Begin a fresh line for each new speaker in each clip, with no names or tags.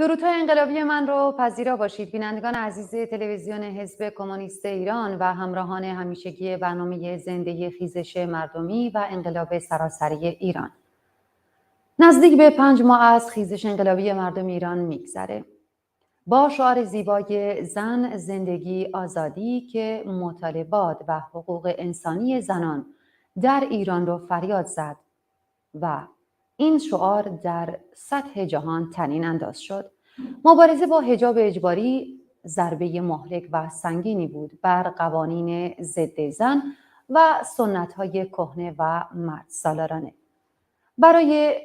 درودهای انقلابی من رو پذیرا باشید بینندگان عزیز تلویزیون حزب کمونیست ایران و همراهان همیشگی برنامه زنده خیزش مردمی و انقلاب سراسری ایران. نزدیک به 5 ماه از خیزش انقلابی مردم ایران میگذره. با شعار زیبای زن، زندگی، آزادی که مطالبات و حقوق انسانی زنان در ایران رو فریاد زد و این شعار در سطح جهان طنین انداز شد. مبارزه با حجاب اجباری ضربه مهلک و سنگینی بود بر قوانین ضد زن و سنت‌های کهنه و مرد سالارانه. برای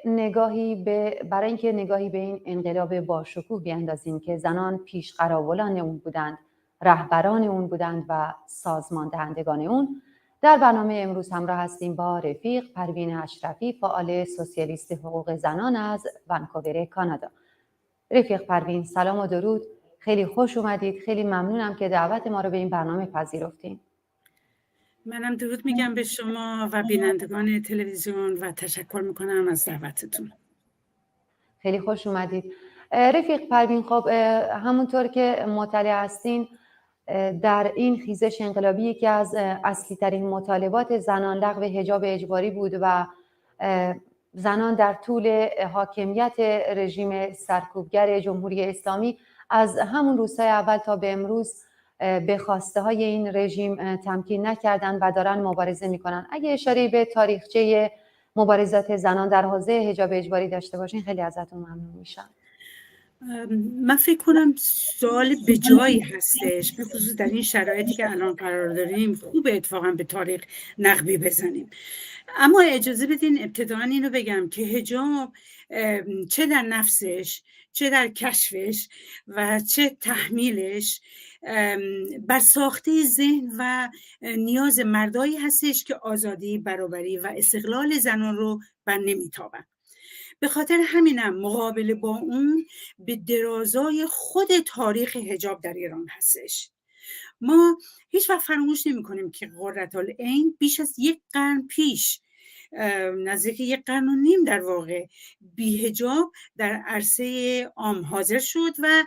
اینکه نگاهی به این انقلاب باشکوه بیاندازیم که زنان پیشقراولان اون بودند، رهبران اون بودند و سازمان دهندگان اون، در برنامه امروز همراه هستیم با رفیق پروین اشرفی، فعال سوسیالیست حقوق زنان از ونکوور کانادا. رفیق پروین، سلام و درود. خیلی خوش اومدید. خیلی ممنونم که دعوت ما رو به این برنامه پذیرفتین.
منم درود میگم به شما و بینندگان تلویزیون و تشکر میکنم از دعوتتون.
خیلی خوش اومدید. رفیق پروین، خب همونطور که مطلع هستین در این خیزش انقلابی یکی از اصلی ترین مطالبات زنان لغو حجاب اجباری بود و زنان در طول حاکمیت رژیم سرکوبگر جمهوری اسلامی از همون روزهای اول تا به امروز به خواسته های این رژیم تمکین نکردن و دارن مبارزه میکنن. اگه اشاره به تاریخچه مبارزات زنان در حوزه حجاب اجباری داشته باشین خیلی ازتون ممنون میشم.
من فکر کنم سوال به جایی هستش، به خصوص در این شرایطی که الان قرار داریم خوب اتفاقا به تاریخ نقبی بزنیم. اما اجازه بدین ابتداً اینو بگم که حجاب چه در نفسش، چه در کشفش و چه تحمیلش بر ساخته ذهن و نیاز مردایی هستش که آزادی، برابری و استقلال زنان رو بر نمیتابن. به خاطر همینم مقابل با اون به درازای خود تاریخ حجاب در ایران هستش. ما هیچ وقت فراموش نمی کنیم که قرةالعین بیش از 1 قرن پیش، نزدیک 1.5 قرن در واقع، بی حجاب در عرصه عام حاضر شد و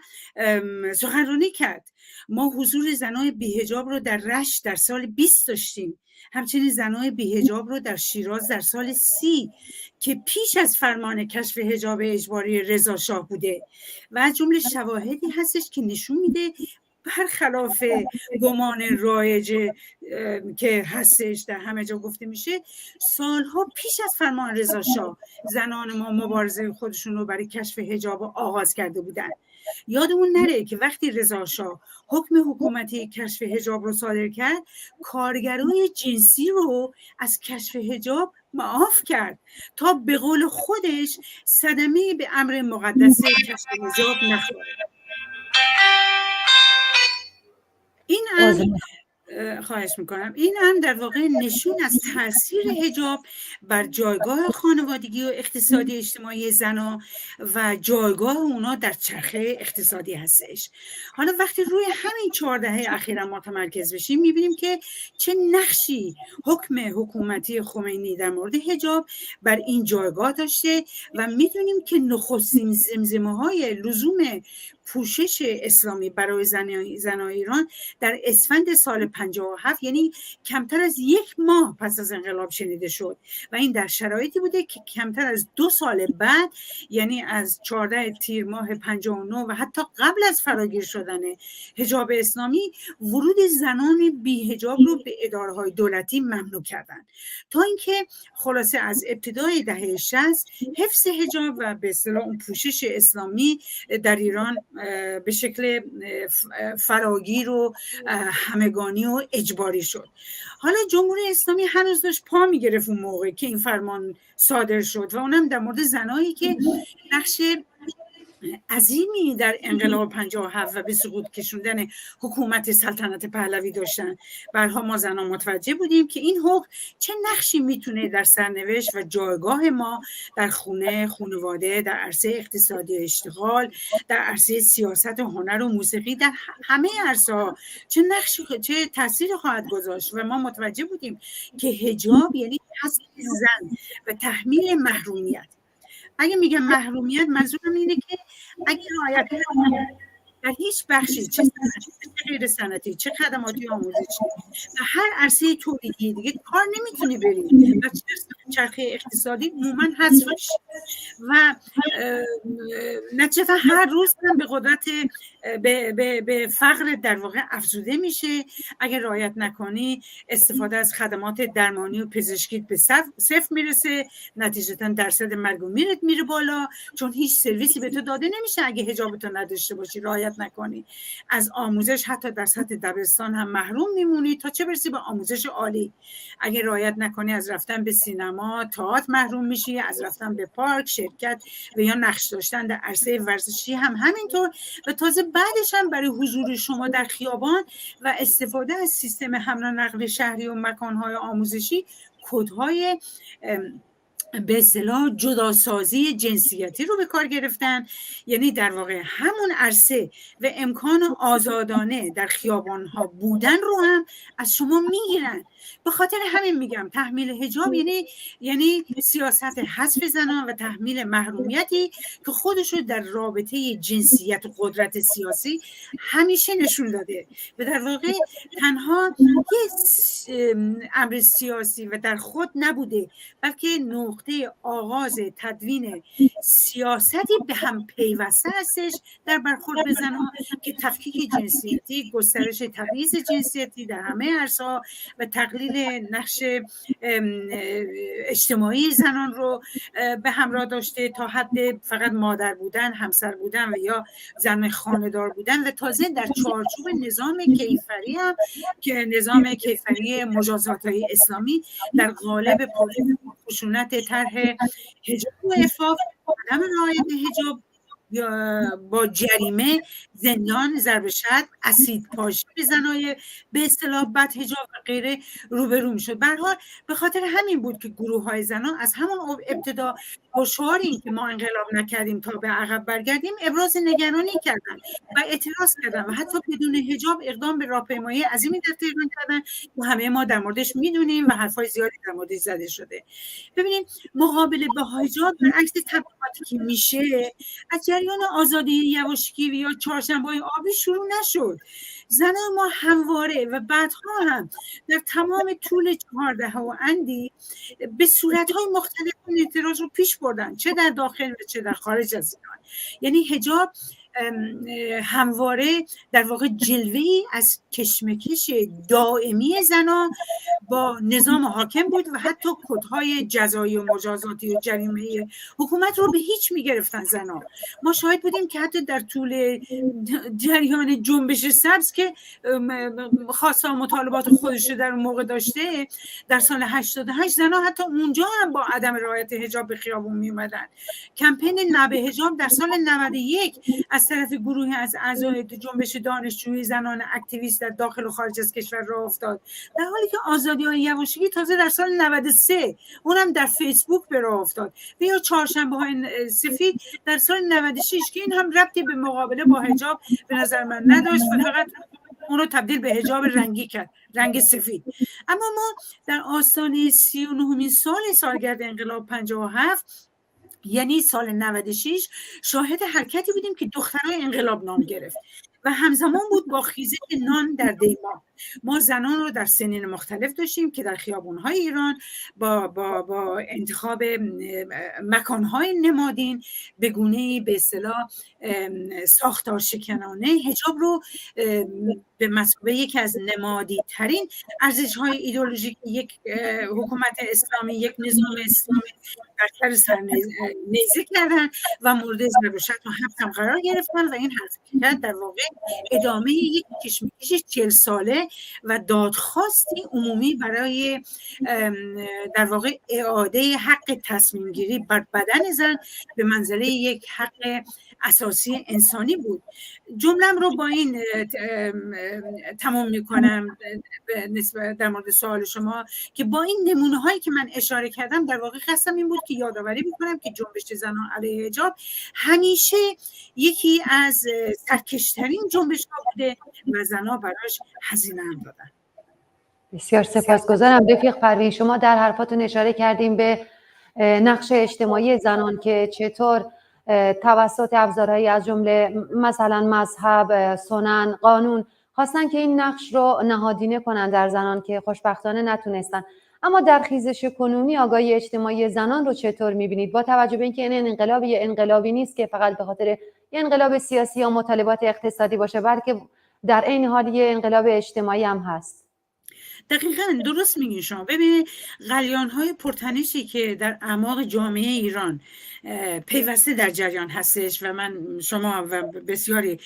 سخنرانی کرد. ما حضور زنای بی حجاب رو در رشت در سال 20 داشتیم، همچنین زنای بی حجاب رو در شیراز در سال 30 که پیش از فرمان کشف حجاب اجباری رضا شاه بوده و از جمله شواهدی هستش که نشون میده برخلاف گمان رایج که هستش در همه جا گفته میشه، سالها پیش از فرمان رضا شاه زنان ما مبارزه خودشون رو برای کشف حجاب آغاز کرده بودن. یادمون نره که وقتی رضا شاه حکم حکومتی کشف حجاب رو صادر کرد، کارگرای جنسی رو از کشف حجاب معاف کرد تا به قول خودش صدمه به امر مقدس کشف حجاب نخوره. این خواهش میکنم، این هم در واقع نشون از تاثیر حجاب بر جایگاه خانوادگی و اقتصادی اجتماعی زنها و جایگاه اونا در چرخه اقتصادی هستش. حالا وقتی روی همین 4 دهه اخیرا متمرکز بشیم میبینیم که چه نقشی حکم حکومتی خمینی در مورد حجاب بر این جایگاه داشته و میدونیم که نخستین زمزمه های لزوم پوشش اسلامی برای زنان ایران در اسفند سال 57، یعنی کمتر از 1 ماه پس از انقلاب شنیده شد و این در شرایطی بوده که کمتر از 2 سال بعد، یعنی از 14 تیر ماه 59 و حتی قبل از فراگیر شدن حجاب اسلامی، ورود زنان بی حجاب رو به اداره‌های دولتی ممنوع کردن تا اینکه خلاصه از ابتدای دهه 60 حفظ حجاب و به اصطلاح اون پوشش اسلامی در ایران به شکل فراگیر و همگانی و اجباری شد. حالا جمهوری اسلامی هنوز داشت پا میگرفت اون موقع که این فرمان صادر شد و اونم در مورد زنایی که نقش عظیمی در انقلاب 57 و به سقوط کشوندن حکومت سلطنت پهلوی داشتن. برها ما زنان متوجه بودیم که این حکم چه نقشی میتونه در سرنوشت و جایگاه ما در خانواده، در عرصه اقتصادی اشتغال، در عرصه سیاست و هنر و موسیقی، در همه عرصه‌ها چه نقشی، چه تأثیری خواهد گذاشت. و ما متوجه بودیم که حجاب یعنی حذف زن و تحمیل محرومیت. اگه میگم محرومیت منظورم اینه که اگه رعایت در هیچ بخشی، چه صنعتی چه غیر صنعتی، چه خدماتی آموزشی و هر عرصه تولیدی دیگه کار نمیتونی بری و چرخه اقتصادی عموما حذف میشه و نتیجتا هر روز هم به قدرت به فقر در واقع افزوده میشه. اگر رعایت نکنی استفاده از خدمات درمانی و پزشکی به صفر میرسه، نتیجتا درصد مرگ و میرت میره بالا، چون هیچ سرویسی به تو داده نمیشه اگه حجابتو نداشته باشی، رعایت نکنی. از آموزش حتی در سطح دبستان هم محروم میمونی، تا چه برسی به آموزش عالی. اگه رعایت نکنی از رفتن به سینما، تئاتر محروم میشی، از رفتن به پارک، شرکت و یا نقش داشتن در عرصه ورزشی هم همینطور. و تازه بعدش هم برای حضور شما در خیابان و استفاده از سیستم حمل و نقل شهری و مکانهای آموزشی کدهای به اصطلاح جداسازی جنسیتی رو به کار گرفتن. یعنی در واقع همون عرصه و امکان آزادانه در خیابان‌ها بودن رو هم از شما میگیرن. به خاطر همین میگم تحمیل حجاب یعنی سیاست حذف زنان و تحمیل محرومیتی که خودش رو در رابطه جنسیت و قدرت سیاسی همیشه نشون داده و در واقع تنها یه امر سیاسی و در خود نبوده، بلکه نقطه آغاز تدوین سیاستی به هم پیوسته هستش در برخورد به زنان که تفکیک جنسیتی، گسترش تبعیض جنسیتی در همه عرصه‌ها و تقلیل نقش اجتماعی زنان رو به همراه داشته تا حد فقط مادر بودن، همسر بودن و یا زن خانه‌دار بودن و تازه در چارچوب نظام کیفری هم که نظام کیفری مجازات‌های اسلامی در قالب خشونت طرح حجاب و عفاف، عدم رعایت حجاب با جریمه، زندان، ضرب شدید، اسید پاشی به زنای به اصطلاح بد حجاب و غیره روبرو میشد. به هر حال به خاطر همین بود که گروه‌های زنان از همون ابتدا با شعار این که ما انقلاب نکردیم تا به عقب برگردیم ابراز نگرانی کردن و اعتراض کردن و حتی بدون حجاب اقدام به راهپیمایی عظیمی در تهران کردن و همه ما در موردش میدونیم و حرفای زیادی در موردش زده شده. ببینیم مقابله با حجاب برعکس تبلیغاتی که میشه از جریان آزادی یواشکی یا چهارشنبه‌های آبی شروع نشد. زنان ما همواره و بعدها هم در تمام طول 14 و اندی به صورت‌های مختلف اعتراض رو پیش بردن، چه در داخل و چه در خارج از ایران. یعنی حجاب همواره در واقع جلوه‌ای از کشمکش دائمی زنان با نظام حاکم بود و حتی کدهای جزایی و مجازاتی و جریمه حکومت رو به هیچ میگرفتن زنان. ما شاهد بودیم که حتی در طول جریان جنبش سبز که خواستار مطالبات خودش رو در اون موقع داشته، در سال 88 زنان حتی اونجا هم با عدم رعایت حجاب به خیابون می اومدن. کمپین نه به حجاب در سال 91 از طرف گروهی از اعضای جنبش دانشجویی زنان اکتیویست در داخل و خارج از کشور راه افتاد، در حالی که آزادی‌های یواشکی تازه در سال 93 اونم در فیسبوک به راه افتاد و یا چهارشنبه‌های سفید در سال 96 که این هم ربطی به مقابله با حجاب به نظر من نداشت و فقط اون رو تبدیل به حجاب رنگی کرد، رنگ سفید. اما ما در آستانه 39مین سالگرد انقلاب 57 یعنی سال 96 شاهد حرکتی بودیم که دخترای انقلاب نام گرفت و همزمان بود با خیزش نان در دیما. ما زنان رو در سنین مختلف داشتیم که در خیابون‌های ایران با انتخاب مکان‌های نمادین به گونه‌ای به اصطلاح ساختار شکنانه حجاب رو به مثابه یکی از نمادی ترین ارزش‌های ایدئولوژیک یک حکومت اسلامی، یک نظام اسلامی در سر نیزه کردن و مورد ضرب و شتم و حبس هم قرار گرفتن و این حرکت در واقع ادامه یک کشمکش 40 ساله و دادخواستی عمومی برای در واقع اعاده حق تصمیم گیری بر بدن زن به منزله یک حق اساسی انسانی بود. جمله‌ام رو با این تمام میکنم در مورد سوال شما که با این نمونه هایی که من اشاره کردم در واقع قصدم این بود که یادآوری میکنم که جنبش زنان علیه حجاب همیشه یکی از سرکشترین جنبش ها بوده و زنها براش هزینه هم دادن.
بسیار سپاسگزارم رفیق پروین. شما در حرفاتون اشاره کردیم به نقش اجتماعی زنان که چطور توسط ابزارهایی از جمله مثلا مذهب، سنن، قانون خواستن که این نقش رو نهادینه کنن در زنان که خوشبختانه نتونستن. اما در خیزش کنونی آگاهی اجتماعی زنان رو چطور می‌بینید با توجه به اینکه این انقلاب یه انقلابی نیست که فقط به خاطر یه انقلاب سیاسی یا مطالبات اقتصادی باشه، بلکه در عین حال یه انقلاب اجتماعی هم هست؟
دقیقاً درست میگین شما. ببینید غلیان‌های پرتنشی که در اعماق جامعه ایران پیوسته در جریان هستش و من شما و بسیاری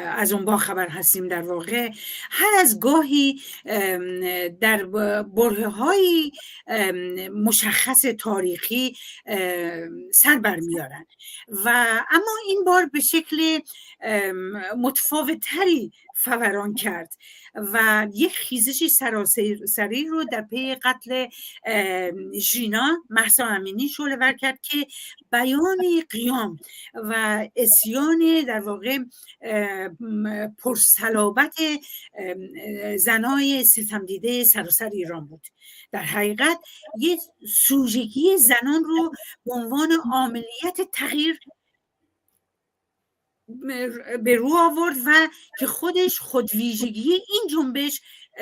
از اون با خبر هستیم، در واقع هر از گاهی در برهه‌های مشخص تاریخی سر برمیارن و اما این بار به شکل متفاوت‌تری فوران کرد و یک خیزشی سراسری رو در پی قتل ژینا مهسا امینی شعله‌ور کرد که بیان قیام و اسیان در واقع پرصلابت زنای ستمدیده سراسر ایران بود. در حقیقت یک سوژگی زنان رو به عنوان عاملیت تغییر به رو آورد و که خودش خودویژگی این جنبش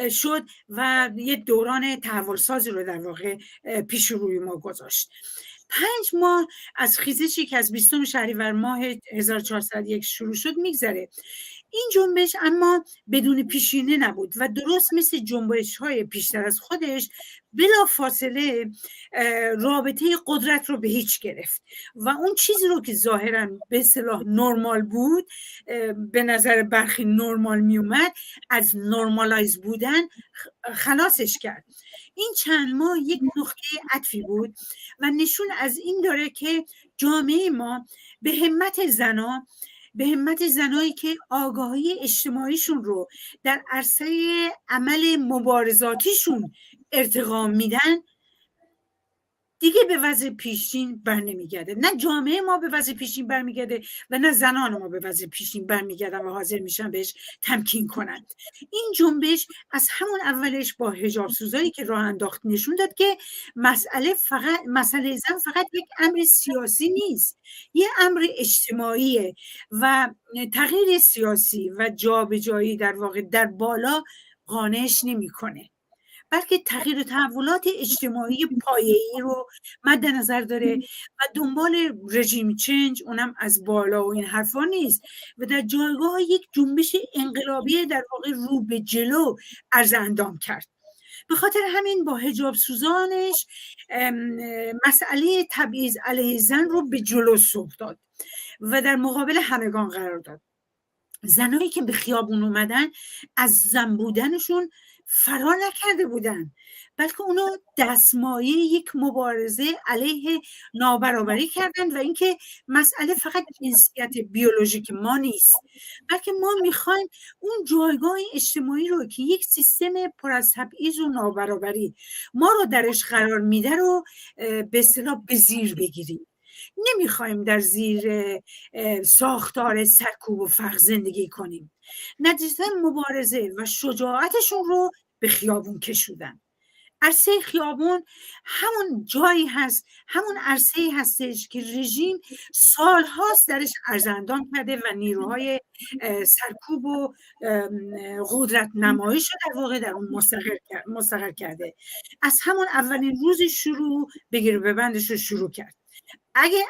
شد و یه دوران تحولسازی رو در واقع پیش روی ما گذاشت. 5 ماه از خیزشی که از 20 شهریور ماه 1401 شروع شد میگذره. این جنبش اما بدون پیشینه نبود و درست مثل جنبش‌های پیشتر از خودش بلا فاصله رابطه قدرت رو به هیچ گرفت و اون چیزی رو که ظاهراً به اصطلاح نرمال بود، به نظر برخی نرمال می اومد، از نرمالایز بودن خلاصش کرد. این چند ماه یک نقطه عطفی بود و نشون از این داره که جامعه ما به همت زنایی که آگاهی اجتماعیشون رو در عرصه عمل مبارزاتیشون ارتقا میدن، دیگه به وضع پیشین برنمیگرده. نه جامعه ما به وضع پیشین برمیگرده و نه زنان ما به وضع پیشین برمیگردن و حاضر میشن بهش تمکین کنند. این جنبش از همون اولش با حجاب سوزایی که راه انداخت نشون داد که مسئله زن فقط یک امر سیاسی نیست، یه امر اجتماعیه و تغییر سیاسی و جابجایی در واقع در بالا قانعش نمیکنه، بلکه تغییر و تحولات اجتماعی پایه‌ای رو مد نظر داره و دنبال رژیم چنج، اونم از بالا و این حرفا نیست و در جایگاه یک جنبش انقلابی در واقع رو به جلو عرض اندام کرد. به خاطر همین با حجاب سوزانش مسئله تبعیض علیه زن رو به جلو سوق داد و در مقابل همگان قرار داد. زنایی که به خیابون اومدن از زن بودنشون فرار نکرده بودن، بلکه اونو دستمایه یک مبارزه علیه نابرابری کردن و اینکه مسئله فقط جنسیت بیولوژیک ما نیست، بلکه ما میخوایم اون جایگاه اجتماعی رو که یک سیستم پر از تبعیض و نابرابری ما رو درش قرار میده رو به اصطلاح به زیر بگیریم. نمیخوایم در زیر ساختار سرکوب و فقر زندگی کنیم. نتیجتا مبارزه و شجاعتشون رو به خیابون کشودن. عرصه خیابون همون جایی هست، همون عرصه‌ای هستش که رژیم سالهاست درش ارزاندام کرده و نیروهای سرکوب و قدرت نمایش رو در واقع در اون مستقر کرده. از همون اولین روز شروع بگیر و ببندش رو شروع کرد. اگه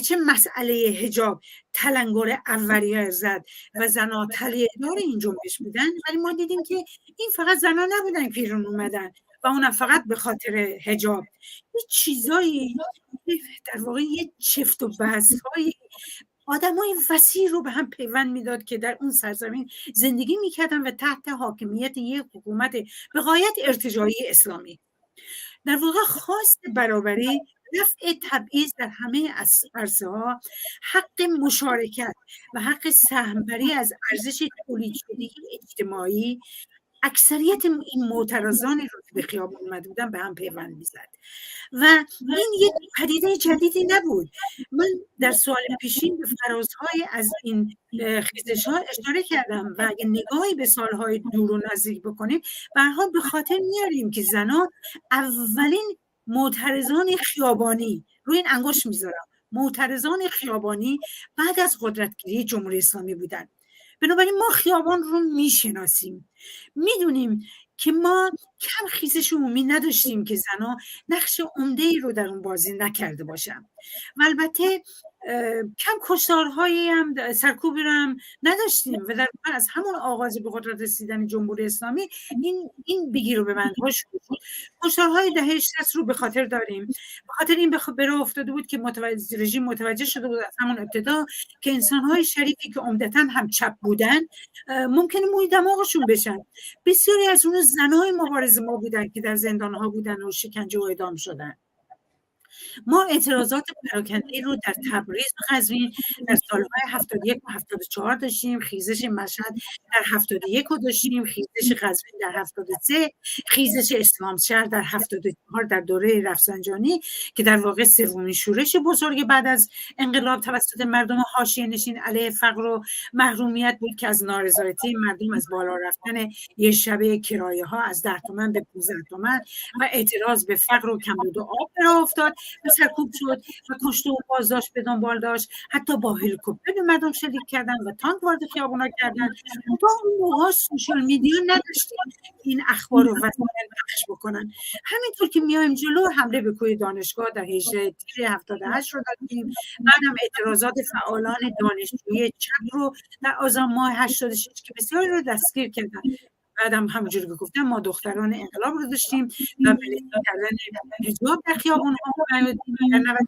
چه مسئله حجاب تلنگر اولیه زد و زنها تلیه‌دار این جنبش بودن، ولی ما دیدیم که این فقط زنها نبودن که ایران اومدن و اونم فقط به خاطر حجاب. یه چیزایی در واقع یه چفت و بحث‌های آدمای وسیع رو به هم پیوند میداد که در اون سرزمین زندگی میکردن و تحت حاکمیت یک حکومت به غایت ارتجاعی اسلامی. در واقع خواست برابری، رفع تبعیض در همه عرصه‌ها، حق مشارکت و حق سهمبری از ارزش تولید شده اجتماعی، اکثریت این معترضانی رو که به خیابان اومده بودن به هم پیوند میزد و این یک پدیده جدیدی نبود. من در سوال پیشین به فرازهای از این خیزش‌ها اشاره کردم و اگه نگاهی به سالهای دور و نزدیک بکنیم به هر حال به خاطر میاریم که زنان اولین معترضان خیابانی، روی این انگشت میذارم، معترضان خیابانی بعد از قدرتگیری جمهوری اسلامی بودن. بنابراین ما خیابان رو میشناسیم، میدونیم که ما کم خیزش عمومی نداشتیم که زنها نقش عمده‌ای رو در اون بازی نکرده باشن و البته کم کشتارهایی هم سرکوبی رو هم نداشتیم و در از همون آغاز به قدرت رسیدن جمهوری اسلامی این بگیر و ببندها شروع شد. کشتارهای دهه 60 رو به خاطر داریم، به خاطر این به راه افتاده بود که رژیم متوجه شده بود از همون ابتدا که انسان‌های شریفی که عمدتاً هم چپ بودن ممکنه موی دماغشون بشن. بسیاری از اون زنای مبارز ما بودن که در زندان‌ها بودن و شکنجه و اعدام شدن. ما اعتراضات پراکنده رو در تبریز و قزوین در سالهای 71 و 74 داشتیم، خیزش مشهد در 71 رو داشتیم، خیزش قزوین در 73، خیزش اسلامشهر در 74 در دوره رفسنجانی که در واقع سومین شورش بزرگ بعد از انقلاب توسط مردم حاشیه نشین علیه فقر و محرومیت بود که از نارضایتی مردم از بالا رفتن یه شبه کرایه ها از 10 تومن به 15 تومن و اعتراض به فقر و کمبود آب راه افتاد و سرکوب شد و کشته و بازداشت به دنبال داشت. حتی با هلیکوپتر به مردم شلیک کردن و تانک وارد خیابونا کردن. با اون موقع سوشال میدیا نداشتیم این اخبار رو وسایل پخش بکنن. همینطور که میایم جلو، حمله به کوی دانشگاه در 18 تیر 78 رو داشتیم. بعدم اعتراضات فعالان دانشجویی چپ رو در آذان ماه 86 که بسیاری رو دستگیر کردن. بعدم همونجوری که گفتم ما دختران انقلاب رو داشتیم و بلیطی کردن حجاب در خیابون ها در 96.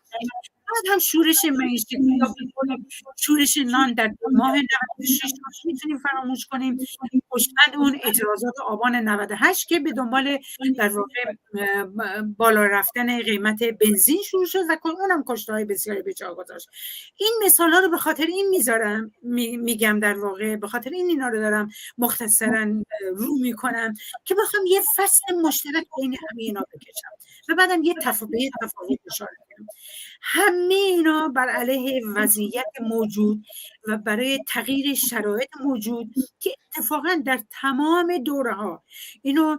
بعد هم شورش معیشتی یا شورش نان در ماه 96 میتونیم فراموش کنیم. پشتبند اون اعتراضات آبان 98 که به دنبال در واقع بالا رفتن قیمت بنزین شروع شد و اونم کشته‌های بسیاری به جا گذاشت. این مثالا رو به خاطر این میذارم میگم، در واقع به خاطر اینا رو دارم مختصرا رو میکنم که بخوام یه فصل مشترک بین همه اینا بکشم و بعدم یه تفاوت اشاره کنم. همه اینا بر علیه وضعیت موجود و برای تغییر شرایط موجود که اتفاقا در تمام دوره ها، اینو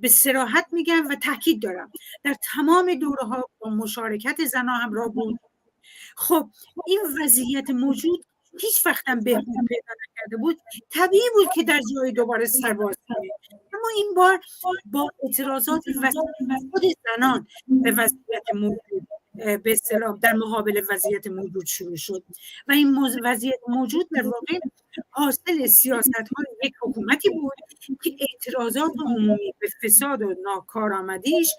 به صراحت میگم و تاکید دارم، در تمام دوره ها با مشارکت زنها همراه بود. خب این وضعیت موجود هیچ وقتم بهبود پیدا نکرده بود. طبیعی بود که در جای دوباره سرباز کنیم، اما این بار با اعتراضات خود زنان به وضعیت موجود به اصطلاح در مقابل وضعیت موجود شروع شد و این وضعیت موجود در واقع حاصل سیاست‌های یک حکومتی بود که اعتراضات عمومی به فساد و ناکارآمدیش،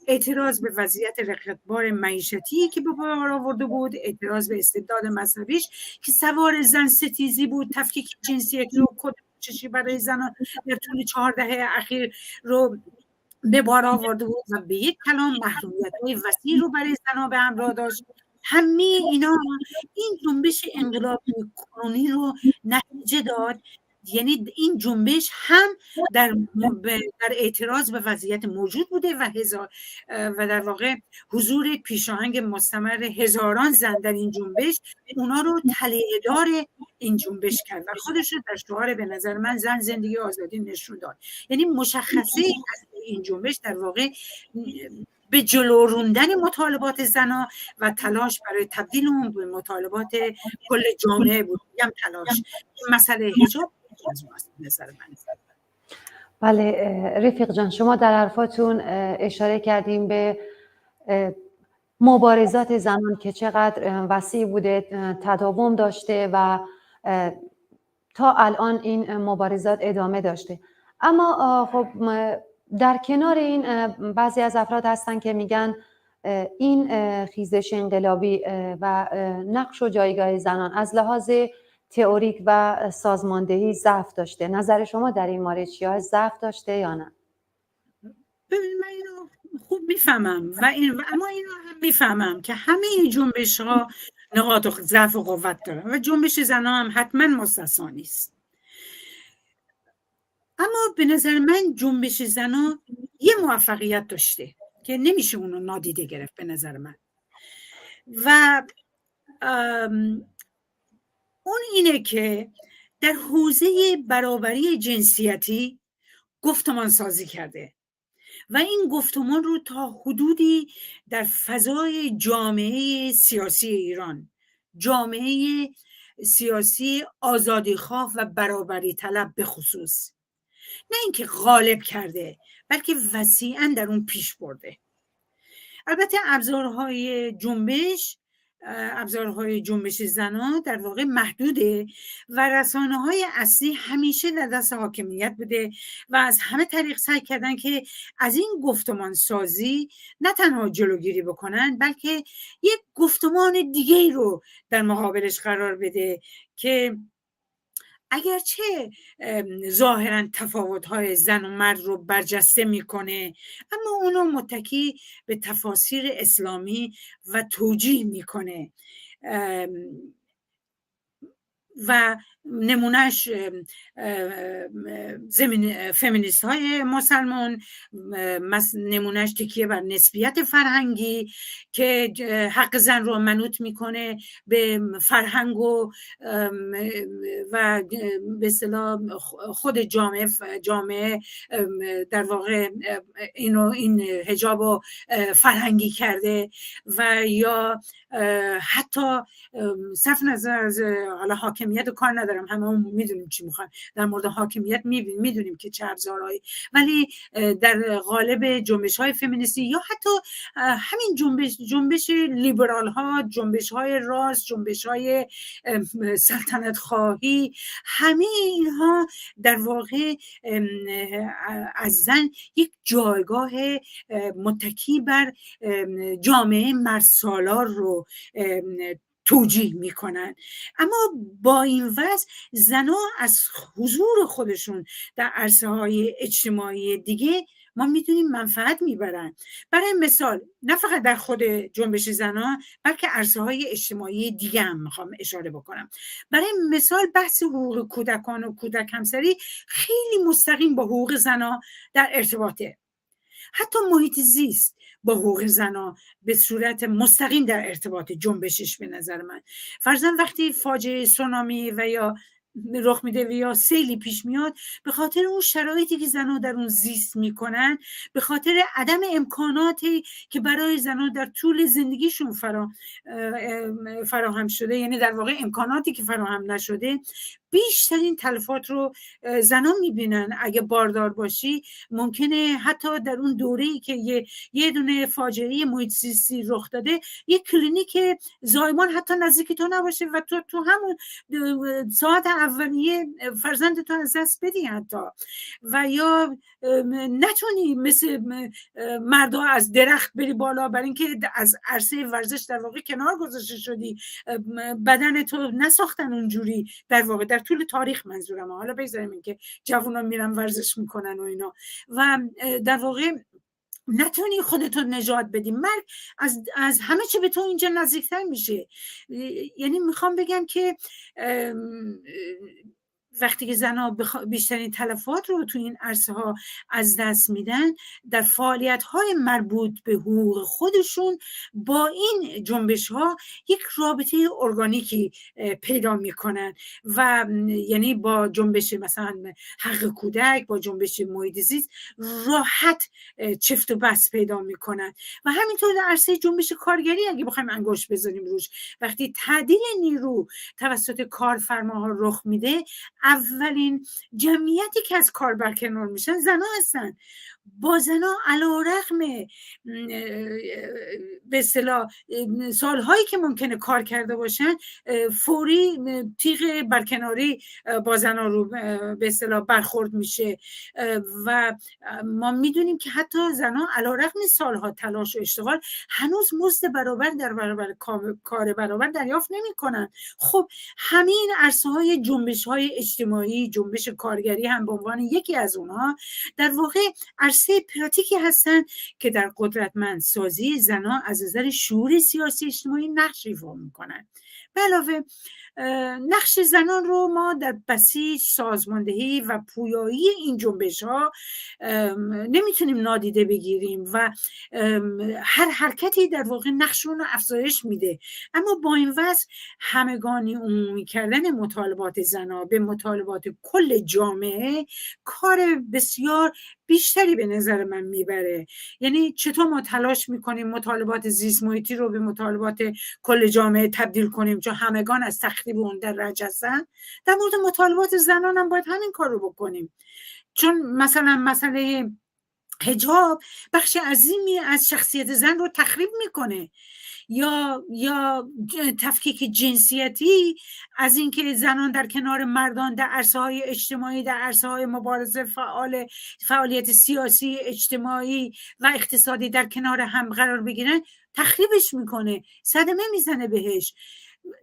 اعتراض به وضعیت رقتبار معیشتی که به بار آورده بود، اعتراض به استبداد مذهبیش که سوار زن ستیزی بود، تفکیک جنسی رو کد چشی برای زنان در طول 4 دهه اخیر رو به بار آورده بود و به یک کلام محرومیت‌های وسیع رو برای زنان به همراه داشت. همه اینا این جنبش انقلابی کنونی رو نتیجه داد. یعنی این جنبش هم در اعتراض به وضعیت موجود بوده و در واقع حضور پیشاهنگ مستمر هزاران زن در این جنبش اونا رو تلیه‌دار این جنبش کرد و خودش رو در شعار به نظر من زن زندگی آزادی نشون داد. یعنی مشخصه این جنبش در واقع به جلو روندن مطالبات زنها و تلاش برای تبدیل اون به مطالبات کل جامعه بود. میگم تلاش. مسئله حجاب از نظر من.
بله رفیق جان، شما در حرفاتون اشاره کردیم به مبارزات زنان که چقدر وسیع بوده، تداوم داشته و تا الان این مبارزات ادامه داشته. اما خب در کنار این بعضی از افراد هستن که میگن این خیزش انقلابی و نقش و جایگاه زنان از لحاظ تئوریک و سازماندهی ضعف داشته. نظر شما در این مورد چیه؟ ضعف داشته یا نه؟
ببین من اینو خوب میفهمم اما اینو هم میفهمم که همه این جنبش ها نقاط ضعف و قوت دارن و جنبش زنان هم حتما مستثنا نیست. اما به نظر من جنبش زنان یه موفقیت داشته که نمیشه اونو نادیده گرفت به نظر من و اون اینه که در حوزه برابری جنسیتی گفتمان سازی کرده و این گفتمان رو تا حدودی در فضای جامعه سیاسی ایران، جامعه سیاسی آزادیخواه و برابری طلب به خصوص، نه اینکه غالب کرده بلکه وسیعاً در اون پیش برده. البته ابزارهای جنبش زنان در واقع محدوده و رسانه‌های اصلی همیشه در دست حاکمیت بوده و از همه طریق سعی کردن که از این گفتمان سازی نه تنها جلوگیری بکنن بلکه یک گفتمان دیگه رو در مقابلش قرار بده که اگرچه ظاهراً تفاوت‌های زن و مرد رو برجسته میکنه، اما اونو متکی به تفاسیر اسلامی و توجیه میکنه و نمونهش فمینیست های مسلمان، نمونهش تکیه بر نسبیت فرهنگی که حق زن رو منوط میکنه به فرهنگ و به اصطلاح خود جامعه در واقع این حجاب رو فرهنگی کرده و یا حتی صرف نظر از حالا حاکمیت و کار ندارم، همه میدونیم چی میخوان در مورد حاکمیت، میدونیم که چه ابزارهایی، ولی در قالب جنبش های فمینیستی یا حتی همین جنبش لیبرال ها، جنبش های راست، جنبش های سلطنت خواهی، همه اینها در واقع از زن یک جایگاه متکی بر جامعه مرسالار رو توجیه میکنن. اما با این وضع زنها از حضور خودشون در عرصه های اجتماعی دیگه ما میدونیم منفعت میبرن. برای مثال نه فقط در خود جنبش زنها بلکه عرصه های اجتماعی دیگه هم میخوام اشاره بکنم. برای مثال بحث حقوق کودکان و کودک همسری خیلی مستقیم با حقوق زنها در ارتباطه. حتی محیط زیست با حقوق زنها به صورت مستقیم در ارتباط جنبشش به نظر من. فرضاً وقتی فاجعه سونامی و یا رخ میده و یا سیلی پیش میاد، به خاطر اون شرایطی که زنها در اون زیست میکنن، به خاطر عدم امکاناتی که برای زنها در طول زندگیشون فراهم شده، یعنی در واقع امکاناتی که فراهم نشده، بیشترین تلفات رو زنان میبینن. اگه باردار باشی ممکنه حتی در اون دوره‌ای که یه دونه فاجعه محیط زیستی رخ داده، یه کلینیک زایمان حتی نزدیک تو نباشه و تو همون ساعت اولیه فرزند تو از دست بدی حتی، و یا نتونی مثل مردا از درخت بری بالا برای اینکه از عرصه ورزش در واقع کنار گذاشته شدی، بدن تو نساختن اونجوری در واقع در طول تاریخ. منظورم حالا بگذاریم اینکه جوونا میرن ورزش میکنن و اینا و در واقع نتونی خودتو نجات بدی. مرگ از همه چی به تو اینجا نزدیکتر میشه. یعنی میخوام بگم که وقتی که زنها بیشترین تلفات رو تو این عرصه ها از دست میدن، در فعالیت های مربوط به حقوق خودشون با این جنبش ها یک رابطه ارگانیکی پیدا میکنن و یعنی با جنبش مثلا حق کودک، با جنبش محیط زیست راحت چفت و بس پیدا میکنن. و همینطور در عرصه جنبش کارگری اگه بخوایم انگشت بذاریم روش، وقتی تعدیل نیرو توسط کارفرماها رخ میده، اولین جمعیتی که از کار برکنار میشن زنها هستن. با زنها علیرغم به اصطلاح سالهایی که ممکنه کار کرده باشن، فوری تیغ برکناری با زنها رو به اصطلاح برخورد میشه و ما میدونیم که حتی زنها علیرغم سالها تلاش و اشتغال هنوز مزد برابر در برابر کار برابر دریافت نمیکنن. خب همین عرصه های جنبش های اجتماعی، جنبش کارگری هم به عنوان یکی از اونها در واقع عرصه پراتیکی هستن که در قدرتمندسازی زنها از نظر شعور سیاسی اجتماعی نقش ایفا میکنن. به علاوه نقش زنان رو ما در بسیج سازماندهی و پویایی این جنبش ها نمیتونیم نادیده بگیریم و هر حرکتی در واقع نقشون رو افزایش میده. اما با این وضع همگانی عمومی کردن مطالبات زنها به مطالبات کل جامعه کار بسیار بیشتری به نظر من میبره. یعنی چطور ما تلاش میکنیم مطالبات زیست محیطی رو به مطالبات کل جامعه تبدیل کنیم، چون همگان از تخریب اون در رنج هستن. در مورد مطالبات زنان هم باید همین کار رو بکنیم، چون مثلا مسئله حجاب بخش عظیمی از شخصیت زن رو تخریب میکنه، یا تفکیک جنسیتی، از اینکه زنان در کنار مردان در عرصه‌های اجتماعی، در عرصه‌های مبارزه فعالیت سیاسی، اجتماعی و اقتصادی در کنار هم قرار بگیرن، تخریبش میکنه، صدمه میزنه بهش.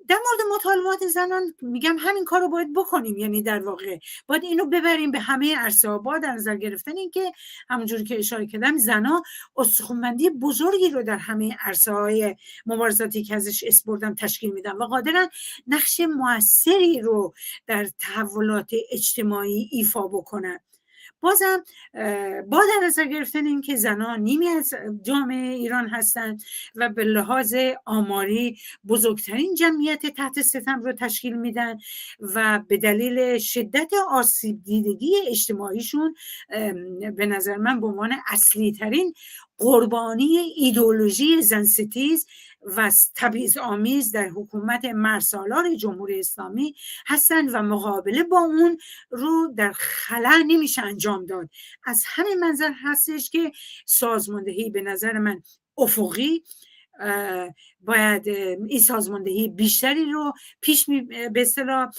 در مورد مطالبات زنان میگم همین کار رو باید بکنیم، یعنی در واقع باید اینو ببریم به همه عرصه‌ها، با در نظر گرفتن اینکه همونجوری که اشاره کردم زنها استخوان‌بندی بزرگی رو در همه عرصه‌های مبارزاتی که ازش اسپردم تشکیل میدن و قادرن نقش موثری رو در تحولات اجتماعی ایفا بکنن. بازم با در نظر گرفتن این که زنان نیمی از جامعه ایران هستند و به لحاظ آماری بزرگترین جمعیت تحت ستم رو تشکیل میدن و به دلیل شدت آسیب دیدگی اجتماعیشون به نظر من به عنوان اصلی ترین قربانی ایدئولوژی زنستیز و تبعیض‌آمیز در حکومت مرسالار جمهوری اسلامی هستند و مقابله با اون رو در خلا نمیشه انجام داد. از همین منظر هستش که سازماندهی به نظر من افقی باید این سازماندهی بیشتری رو به اصطلاح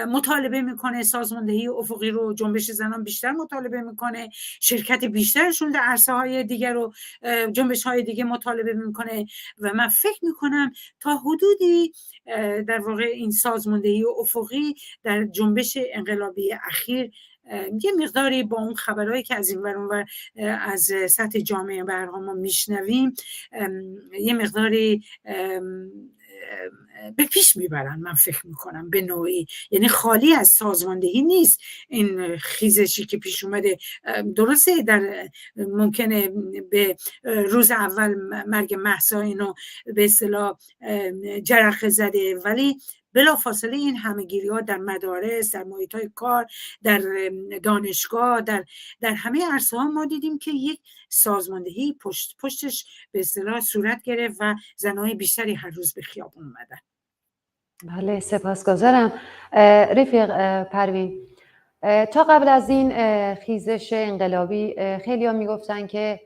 مطالبه میکنه. سازماندهی افقی رو جنبش زنان بیشتر مطالبه میکنه، شرکت بیشترشون در عرصه های دیگر رو جنبش های دیگه مطالبه میکنه و من فکر میکنم تا حدودی در واقع این سازماندهی افقی در جنبش انقلابی اخیر یه مقداری با اون خبرهایی که از این ور اون ور از سطح جامعه به هر حال ما میشنویم یه مقداری به پیش میبرن. من فکر میکنم به نوعی، یعنی خالی از سازماندهی نیست این خیزشی که پیش اومده. درسته در ممکنه به روز اول مرگ مهسا اینو به اصطلاح جرقه زده، ولی بلافاصله این همه‌گیری‌ها در مدارس، در محیط‌های کار، در دانشگاه، در همه عرصه‌ها ما دیدیم که یک سازماندهی پشتش به اصطلاح صورت گرفت و زنای بیشتری هر روز به خیابون اومدن.
بله سپاسگزارم. رفیق پروین، تا قبل از این خیزش انقلابی خیلی ها میگفتن که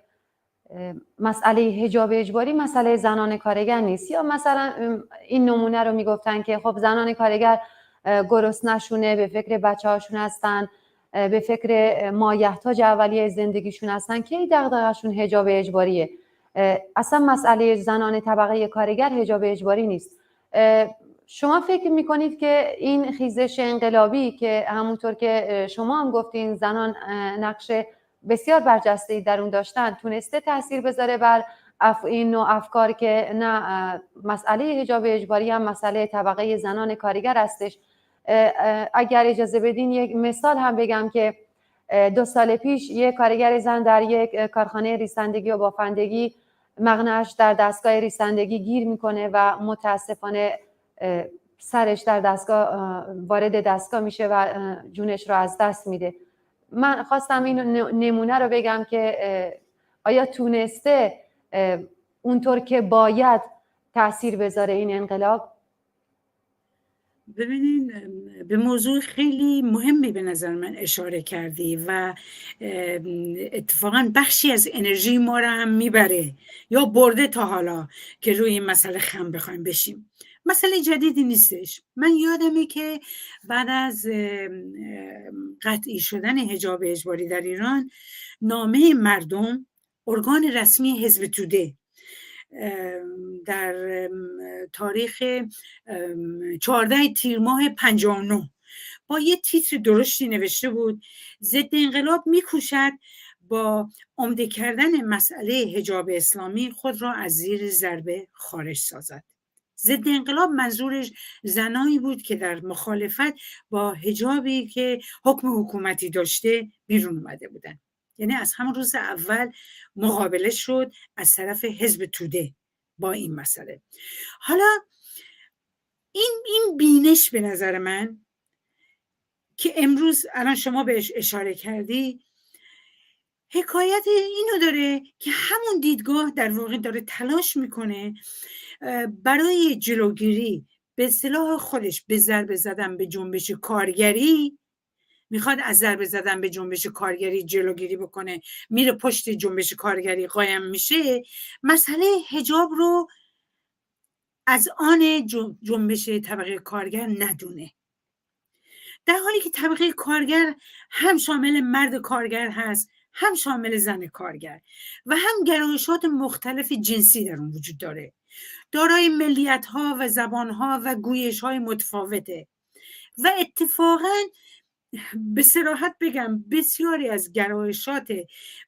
مسئله حجاب اجباری مسئله زنان کارگر نیست، یا مثلا این نمونه رو میگفتن که خب زنان کارگر گرسنه‌شونه، به فکر بچه هاشون هستن، به فکر مایحتاج اولیه زندگیشون هستن که این دغدغه‌شون حجاب اجباریه. اصلا مسئله زنان طبقه کارگر حجاب اجباری نیست. شما فکر میکنید که این خیزش انقلابی که همونطور که شما هم گفتین زنان نقش بسیار برجسته‌ای در اون داشتن، تونسته تاثیر بذاره بر این نوع افکار که نه مسئله حجاب اجباری هم مسئله طبقه زنان کارگر هستش؟ اگر اجازه بدین یک مثال هم بگم که 2 سال پیش یک کارگر زن در یک کارخانه ریسندگی و بافندگی مقنعش در دستگاه ریسندگی گیر میکنه و متاسفانه سرش در دستگاه وارد دستگاه میشه و جونش رو از دست میده. من خواستم این نمونه رو بگم که آیا تونسته اونطور که باید تأثیر بذاره این انقلاب؟
ببینین به موضوع خیلی مهمی به نظر من اشاره کردی و اتفاقا بخشی از انرژی ما رو هم میبره یا برده تا حالا که روی این مسئله خم بخوایم بشیم. مسئله جدیدی نیستش. من یادمه که بعد از قطعی شدن حجاب اجباری در ایران، نامه مردم، ارگان رسمی حزب توده، در تاریخ 14 تیر ماه 59 با یه تیتر درشتی نوشته بود: ضد انقلاب میکوشد با عمده کردن مسئله حجاب اسلامی خود را از زیر ضربه خارج سازد. ضد انقلاب منظورش زنایی بود که در مخالفت با حجابی که حکم حکومتی داشته بیرون اومده بودن. یعنی از همون روز اول مقابله شد از طرف حزب توده با این مسئله. حالا این بینش به نظر من که امروز الان شما بهش اشاره کردی حکایت اینو داره که همون دیدگاه در واقع داره تلاش میکنه برای جلوگیری به اصطلاح خودش به ضربه زدن به جنبش کارگری، میخواد از ضربه زدن به جنبش کارگری جلوگیری بکنه، میره پشت جنبش کارگری قایم میشه، مسئله حجاب رو از آن جنبش طبقه کارگر ندونه، در حالی که طبقه کارگر هم شامل مرد کارگر هست، هم شامل زن کارگر و هم گرایشات مختلف جنسی در اون وجود داره، دارای ملیت ها و زبان ها و گویش های متفاوته و اتفاقاً به صراحت بگم بسیاری از گرایشات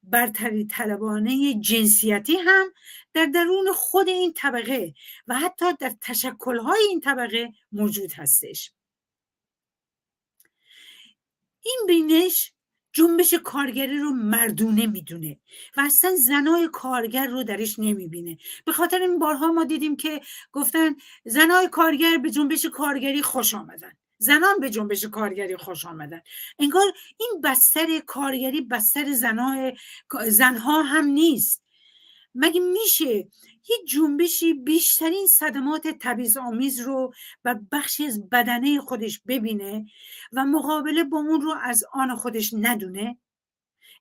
برتری طلبانه جنسیتی هم در درون خود این طبقه و حتی در تشکل‌های این طبقه موجود هستش. این بینش جنبش کارگری رو مردونه میدونه و اصلا زنای کارگر رو درش نمیبینه. به خاطر این بارها ما دیدیم که گفتن زنای کارگر به جنبش کارگری خوش آمدن، زنان به جنبش کارگری خوش آمدن. انگار این بستر کارگری بستر زنها هم نیست. مگه میشه یه جنبشی بیشترین صدمات تبعیض‌آمیز رو و بخشی از بدنه خودش ببینه و مقابله با اون رو از آن خودش ندونه؟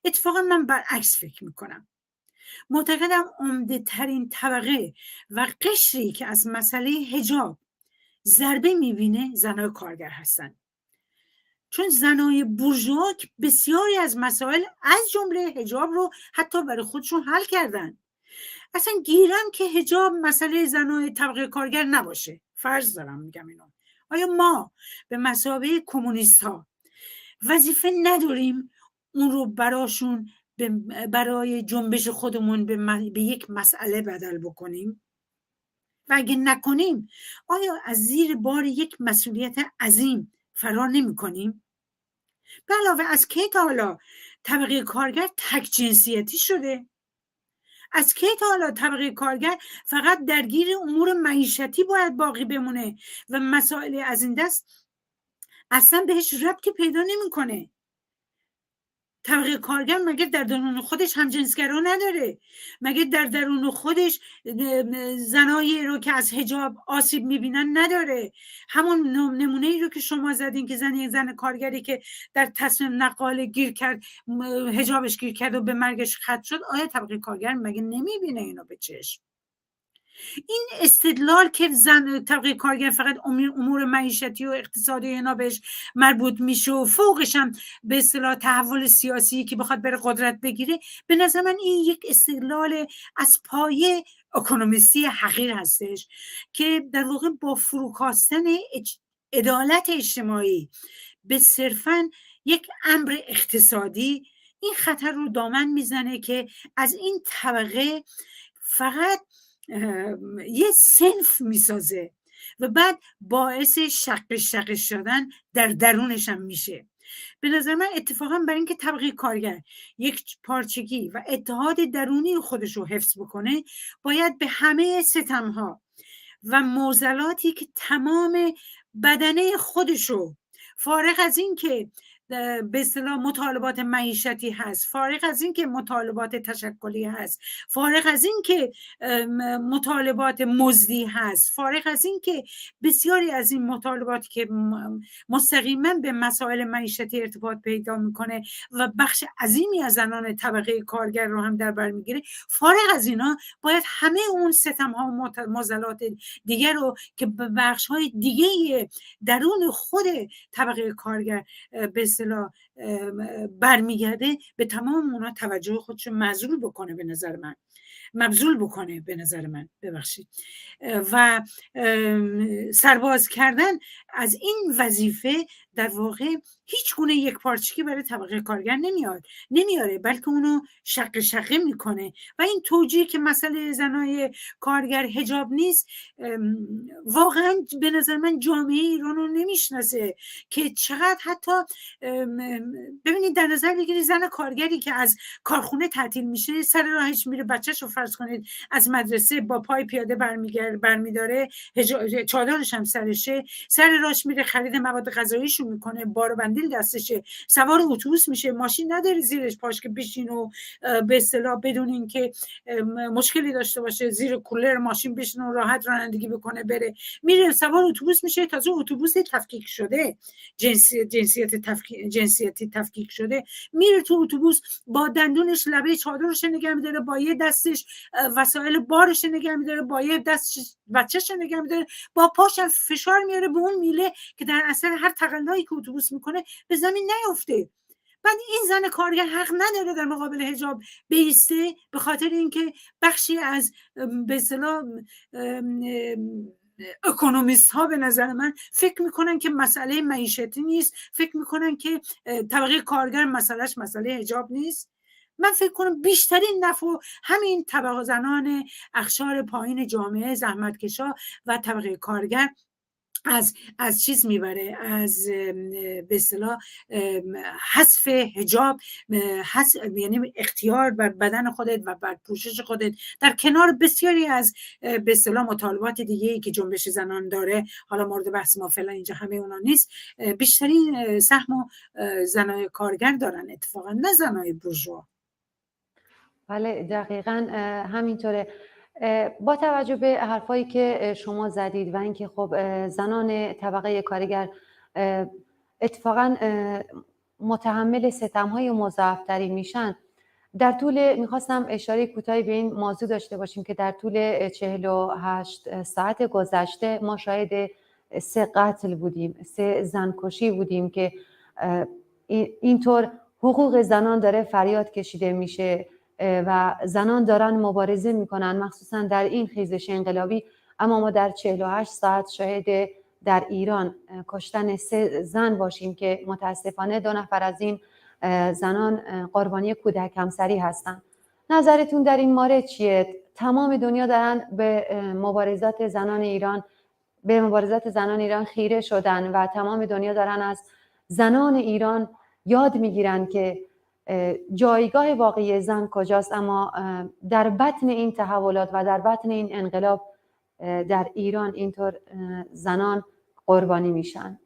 اتفاقا من برعکس فکر میکنم. معتقدم عمده ترین طبقه و قشری که از مسئله حجاب ضربه میبینه زنای کارگر هستن، چون زنای بورژوا بسیاری از مسائل از جمله حجاب رو حتی برای خودشون حل کردن. اصلا گیرم که حجاب مسئله زنای طبقه کارگر نباشه، فرض دارم میگم اینو، آیا ما به مثابه کمونیست ها وظیفه نداریم اون رو براشون برای جنبش خودمون به یک مسئله بدل بکنیم؟ و اگه نکنیم آیا از زیر بار یک مسئولیت عظیم فرار نمی کنیم؟ به علاوه از کی تا حالا طبقه کارگر تک جنسیتی شده؟ از کی تا حالا طبقه کارگر فقط درگیر امور معیشتی باید باقی بمونه و مسائل از این دست اصلا بهش ربطی پیدا نمیکنه؟ طبقه کارگر مگه در درون خودش همجنسگرا نداره؟ مگه در درون خودش زنایی رو که از حجاب آسیب میبینن نداره؟ همون نمونه ای رو که شما زدین که زن کارگری که در تصمیم نقاله گیر کرد، حجابش گیر کرد و به مرگش ختم شد، آیا طبقه کارگر مگه نمیبینه اینو به چشم؟ این استدلال که زن طبقه کارگر فقط امور معیشتی و اقتصادی اینا بهش مربوط میشه و فوقش هم به اصطلاح تحول سیاسی که بخواد بره قدرت بگیره، به نظر من این یک استدلال از پایه اکونومیستی حقیر هستش که در واقع با فروکاستن عدالت اجتماعی به صرفاً یک امر اقتصادی این خطر رو دامن میزنه که از این طبقه فقط یه صنف میسازه و بعد باعث شق شدن در درونش هم میشه. به نظر من اتفاقا برای اینکه طبقه کارگر یک پارچگی و اتحاد درونی خودش رو حفظ بکنه، باید به همه ستمها و معضلاتی که تمام بدنه خودش رو، فارغ از این که به اصطلاح مطالبات معیشتی هست، فارغ از این که مطالبات تشکلی هست، فارغ از این که مطالبات مزدی هست، فارغ از این که بسیاری از این مطالباتی که مستقیما به مسائل معیشتی ارتباط پیدا میکنه و بخش عظیمی از زنان طبقه کارگر رو هم در بر میگیره، فارغ از اینا باید همه اون ستم ها و معضلات دیگر رو که به بخش های دیگه درون خود طبقه کارگر به اصطلاح برمیگرده، به تمام اونا توجه خودش مبذول بکنه به نظر من ببخشید، و سرباز کردن از این وظیفه در واقع هیچ گونه یک پارچگی برای طبقه کارگر نمیاره، بلکه اونو شقه میکنه. و این توجیه که مسئله زنای کارگر حجاب نیست، واقعا به نظر من جامعه ایران رو نمیشناسه که چقدر حتی ببینید در نظر بگیرید زن کارگری که از کارخونه تعطیل میشه، سر راهش میره بچه‌شو فرض کنید از مدرسه با پای پیاده برمیداره، چادرش هم سرشه، سر راهش میره خرید مواد غذاییشو میکنه، بار بندیل دستشه، سوار اتوبوس میشه، ماشین نداره زیرش پاش که بشین و به اصطلاح بدون اینکه مشکلی داشته باشه زیر کولر ماشین بشینه و راحت رانندگی بکنه بره، میره سوار اتوبوس میشه. تازه اتوبوس تفکیک شده، جنسیتی تفکیک شده، میره تو اتوبوس با دندونش لبه چادرش نگه میداره، با یه دستش وسایل بارش نگه میداره، با یه دستش بچه‌ش نگه میداره، با پاش فشار میاره به اون میله که در اثر هر تقلایی که اتوبوس میکنه به زمین نیفته. بعد این زن کارگر حق نداره در مقابل حجاب بیسته، به خاطر اینکه بخشی از به اصطلاح اکونومیست ها به نظر من فکر میکنن که مسئله معیشتی نیست، فکر میکنن که طبقه کارگر مسئله حجاب نیست. من فکر کنم بیشترین نفع همین طبقه زنان اقشار پایین جامعه، زحمتکشا و طبقه کارگر از چیز میبره، از به اصطلاح حذف حجاب، یعنی اختیار بر بدن خودت و بر پوشش خودت، در کنار بسیاری از به اصطلاح مطالبات دیگه‌ای که جنبش زنان داره. حالا مورد بحث ما فعلا اینجا همه اونا نیست. بیشترین سهم زنای کارگر دارن اتفاقا، نه زنای بورژوا.
بله دقیقاً همینطوره. با توجه به حرفایی که شما زدید و اینکه خب زنان طبقه کارگر اتفاقاً متحمل ستم‌های مضاعف‌تری میشن، میخواستم اشاره کوتاهی به این موضوع داشته باشیم که در طول 48 ساعت گذشته ما شاهد 3 قتل بودیم، 3 زنکشی بودیم که اینطور حقوق زنان داره فریاد کشیده میشه و زنان دارن مبارزه میکنن، مخصوصا در این خیزش انقلابی. اما ما در 48 ساعت شاهد در ایران کشتن 3 زن باشیم که متاسفانه 2 نفر از این زنان قربانی کودک همسری هستن. نظرتون در این مورد چیه؟ تمام دنیا دارن به مبارزات زنان ایران خیره شدن و تمام دنیا دارن از زنان ایران یاد میگیرن که جایگاه واقعی زن کجاست. اما در بطن این تحولات و در بطن این انقلاب در ایران اینطور زنان قربانی میشن.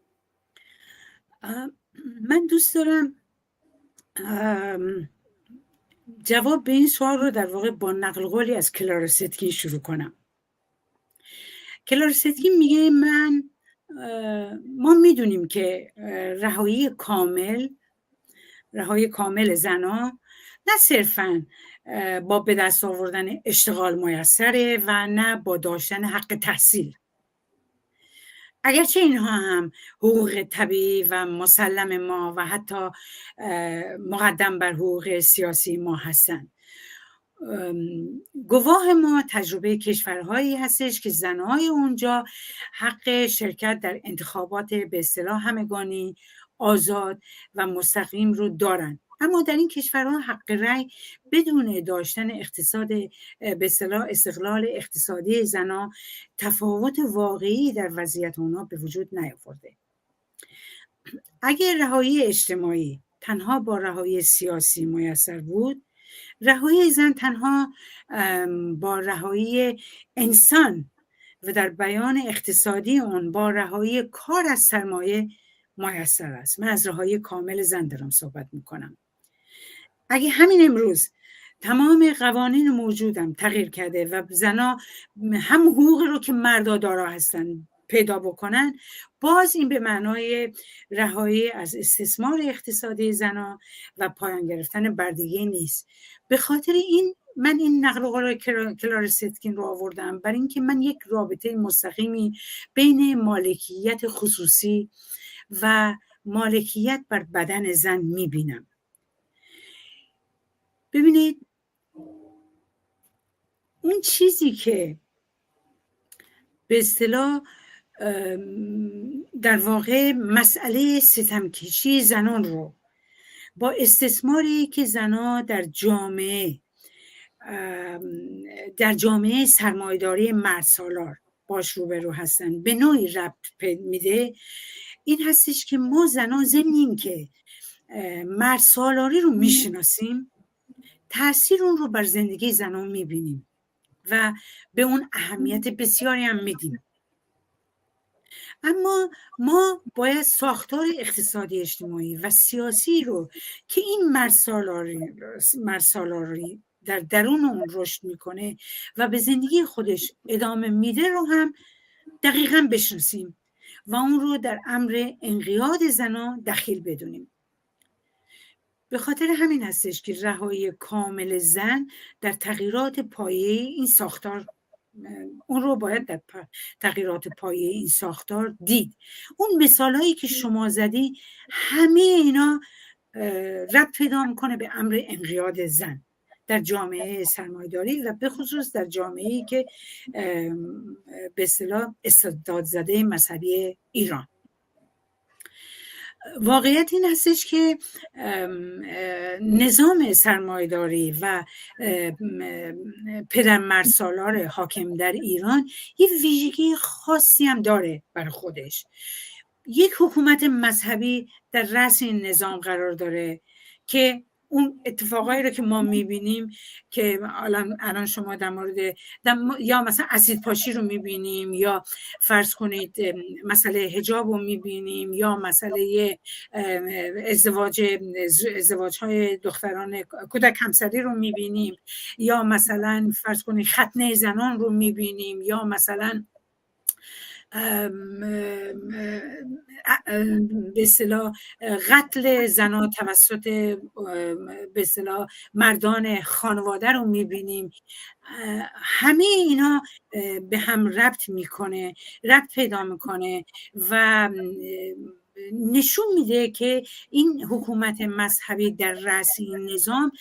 من دوست دارم جواب به این سوال رو در واقع با نقل قولی از کلارا ستکین شروع کنم. کلارا ستکین میگه ما میدونیم که رهایی کامل زنها نه صرفاً با به دست آوردن اشتغال میسره و نه با داشتن حق تحصیل، اگرچه اینها هم حقوق طبیعی و مسلم ما و حتی مقدم بر حقوق سیاسی ما هستند. گواه ما تجربه کشورهایی هستش که زنهای اونجا حق شرکت در انتخابات به اصطلاح همگانی، آزاد و مستقیم رو دارن، اما در این کشورها حق رأی بدون داشتن اقتصاد به اصطلاح استقلال اقتصادی زنها تفاوت واقعی در وضعیت اونها به وجود نیاورده. اگر رهایی اجتماعی تنها با رهایی سیاسی میسر بود، رهایی زن تنها با رهایی انسان و در بیان اقتصادی اون با رهایی کار از سرمایه میسر است. من از رهایی کامل زن دارم صحبت میکنم. اگه همین امروز تمام قوانین موجودم تغییر کرده و زنها هم حقوقی رو که مردا دارا هستن پیدا بکنن، باز این به معنای رهایی از استثمار اقتصادی زنها و پایان گرفتن بردگی نیست. به خاطر این من این نقل قول کلارا ستکین رو آوردم، برای اینکه من یک رابطه مستقیمی بین مالکیت خصوصی و مالکیت بر بدن زن میبینم. ببینید اون چیزی که به اصطلاح در واقع مسئله ستمکشی زنان رو با استثماری که زنان در جامعه سرمایه‌داری مردسالار باش روبرو هستن به نوعی ربط میده، این هستش که ما زنان ضمن این که مردسالاری رو میشناسیم، تأثیر اون رو بر زندگی زنان میبینیم و به اون اهمیت بسیاری هم میدیم. اما ما باید ساختار اقتصادی اجتماعی و سیاسی رو که این مرسالاری در درون اون رشد میکنه و به زندگی خودش ادامه میده رو هم دقیقاً بشناسیم و اون رو در امر انقیاد زنان دخیل بدونیم. به خاطر همین هستش که رهایی کامل زن در تغییرات پایه‌ای این ساختار، اون رو باید در تغییرات پایه‌ای این ساختار دید. اون مثالهایی که شما زدی همه اینا ربط پیدا میکنه به امر انقیاد زن در جامعه سرمایه‌داری و به خصوص در جامعه‌ای که به اصطلاح استبداد زده مذهبی ایران. واقعیت این هستش که نظام سرمایه‌داری و پدرمرسالار حاکم در ایران یه ویژگی خاصی هم داره برای خودش. یک حکومت مذهبی در رأس این نظام قرار داره که اون اتفاقایی رو که ما میبینیم که الان شما در مورد یا مثلا اسید پاشی رو میبینیم، یا فرض کنید مسئله حجاب رو میبینیم، یا مسئله ازدواج‌های دختران کودک همسری رو میبینیم، یا مثلا فرض کنید ختنه زنان رو میبینیم، یا مثلا به اصطلاح قتل زنان توسط به اصطلاح مردان خانواده رو میبینیم. همه اینا به هم ربط پیدا میکنه و نشون میده که این حکومت مذهبی در رأس این نظام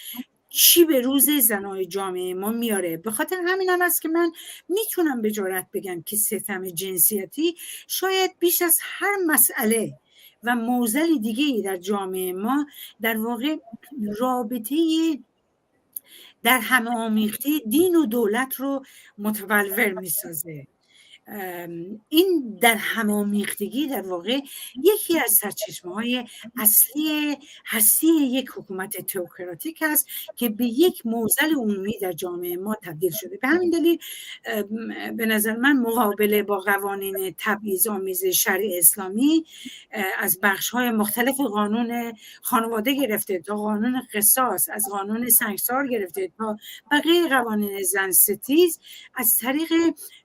چی به روز زنای جامعه ما میاره. به خاطر همین هم است که من میتونم به جرئت بگم که ستم جنسیتی شاید بیش از هر مسئله و معضل دیگه‌ای در جامعه ما در واقع رابطه در هم آمیخته دین و دولت رو متبلور میسازه. این در همامیختگی در واقع یکی از سرچشمه‌های اصلی هستی یک حکومت تئوکراتیک است که به یک معضل عمومی در جامعه ما تبدیل شده. به همین دلیل به نظر من مقابله با قوانین تبعیض‌آمیز شرع اسلامی از بخش‌های مختلف قانون خانواده گرفته تا قانون قصاص، از قانون سنگسار گرفته تا بقیه قوانین زن ستیز، از طریق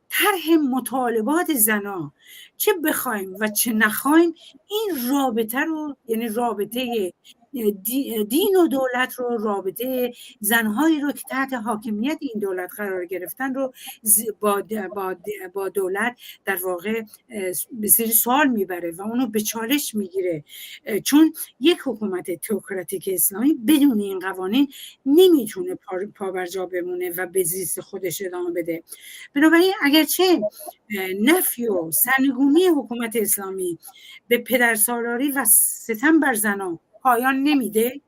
طرح مطالبات زنا، چه بخوایم و چه نخوایم، این رابطه رو، یعنی رابطه دین و دولت رو، رابطه زنهایی رو که تحت حاکمیت این دولت قرار گرفتن رو با دولت در واقع به زیر سوال میبره و اونو به چالش میگیره، چون یک حکومت تئوکراتیک اسلامی بدون این قوانین نمیتونه پا بر جا بمونه و به زیست خودش ادامه بده. بنابراین اگرچه نفی و سرنگونی حکومت اسلامی به پدرسالاری و ستم بر زنان پایان نمیده،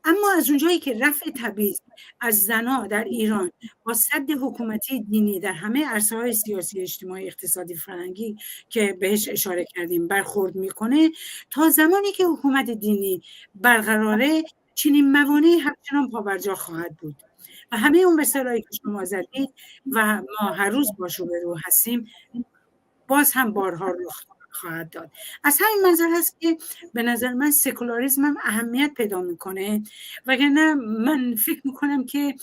اما از اونجایی که رفع تبعیض از زنان در ایران با سد حکومتی دینی در همه عرصه‌های سیاسی، اجتماعی، اقتصادی، فرهنگی که بهش اشاره کردیم برخورد میکنه، تا زمانی که حکومت دینی برقراره چنین موانعی همچنان پابرجا خواهد بود و همه اون مثالایی که شما زدید و ما هر روز باش روبرو هستیم باز هم بارها رخ خواهد داد. از همین منظر هست که به نظر من سکولاریسم هم اهمیت پیدا میکنه، وگرنه من فکر میکنم که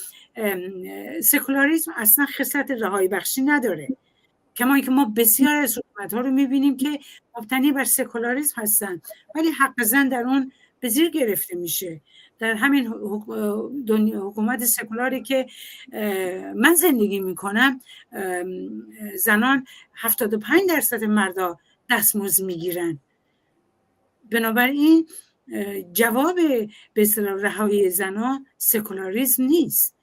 سکولاریسم اصلا خصلت رهایی بخشی نداره، کما اینکه ما بسیار از حکومت‌ها رو میبینیم که مبتنی بر سکولاریسم هستن ولی حق زن در اون به زیر گرفته میشه. در همین حکومت سکولاری که من زندگی میکنم، زنان 75% مردا دستمزد میگیرن. بنابراین جواب به اصطلاح رهایی زنان سکولاریسم نیست.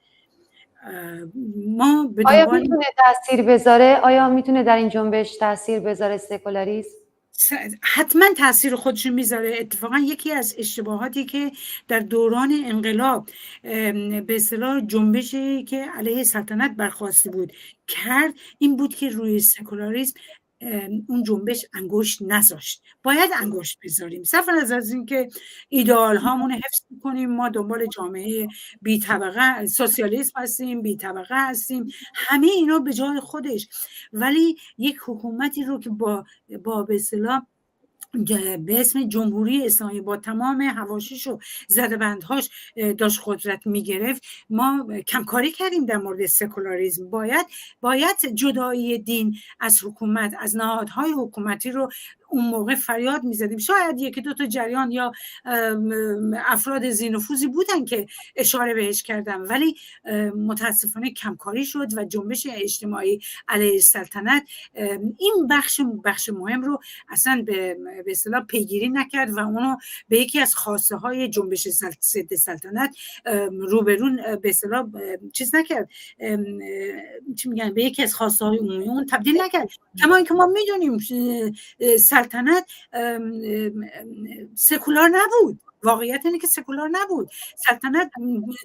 ما
آیا میتونه تاثیر بذاره؟ آیا میتونه در این جنبش تاثیر بذاره سکولاریسم؟
حتما تاثیر خودش میذاره. اتفاقا یکی از اشتباهاتی که در دوران انقلاب به اصطلاح جنبشی که علیه سلطنت برخواسته بود کرد این بود که روی سکولاریسم اون جنبش انگشت نذاشت. باید انگشت بذاریم، صرف از اینکه ایدئال هامون حفظ کنیم. ما دنبال جامعه بی طبقه سوسیالیسم هستیم، بی طبقه هستیم، همه اینا به جای خودش، ولی یک حکومتی رو که با به اصطلاح به اسم جمهوری اسلامی با تمام حواشیش و زده‌بندهاش داشت قدرت میگرفت، ما کمکاری کردیم در مورد سکولاریسم. باید جدایی دین از حکومت، از نهادهای حکومتی رو اون موقع فریاد میزدیم. شاید یکی دو تا جریان یا افراد ذی‌نفوذی بودن که اشاره بهش کردم، ولی متاسفانه کمکاری شد و جنبش اجتماعی علیه السلطنت این بخش مهم رو اصلا به اصطلاح پیگیری نکرد و اونو به یکی از خواسته های جنبش ضد سلطنت روبرون به اصطلاح چیز نکرد، چی میگن، به یکی از خواسته های عمومی اون تبدیل نکرد. کما اینکه ما میدونیم سلطنت سکولار نبود. واقعیت اینه که سکولار نبود. سلطنت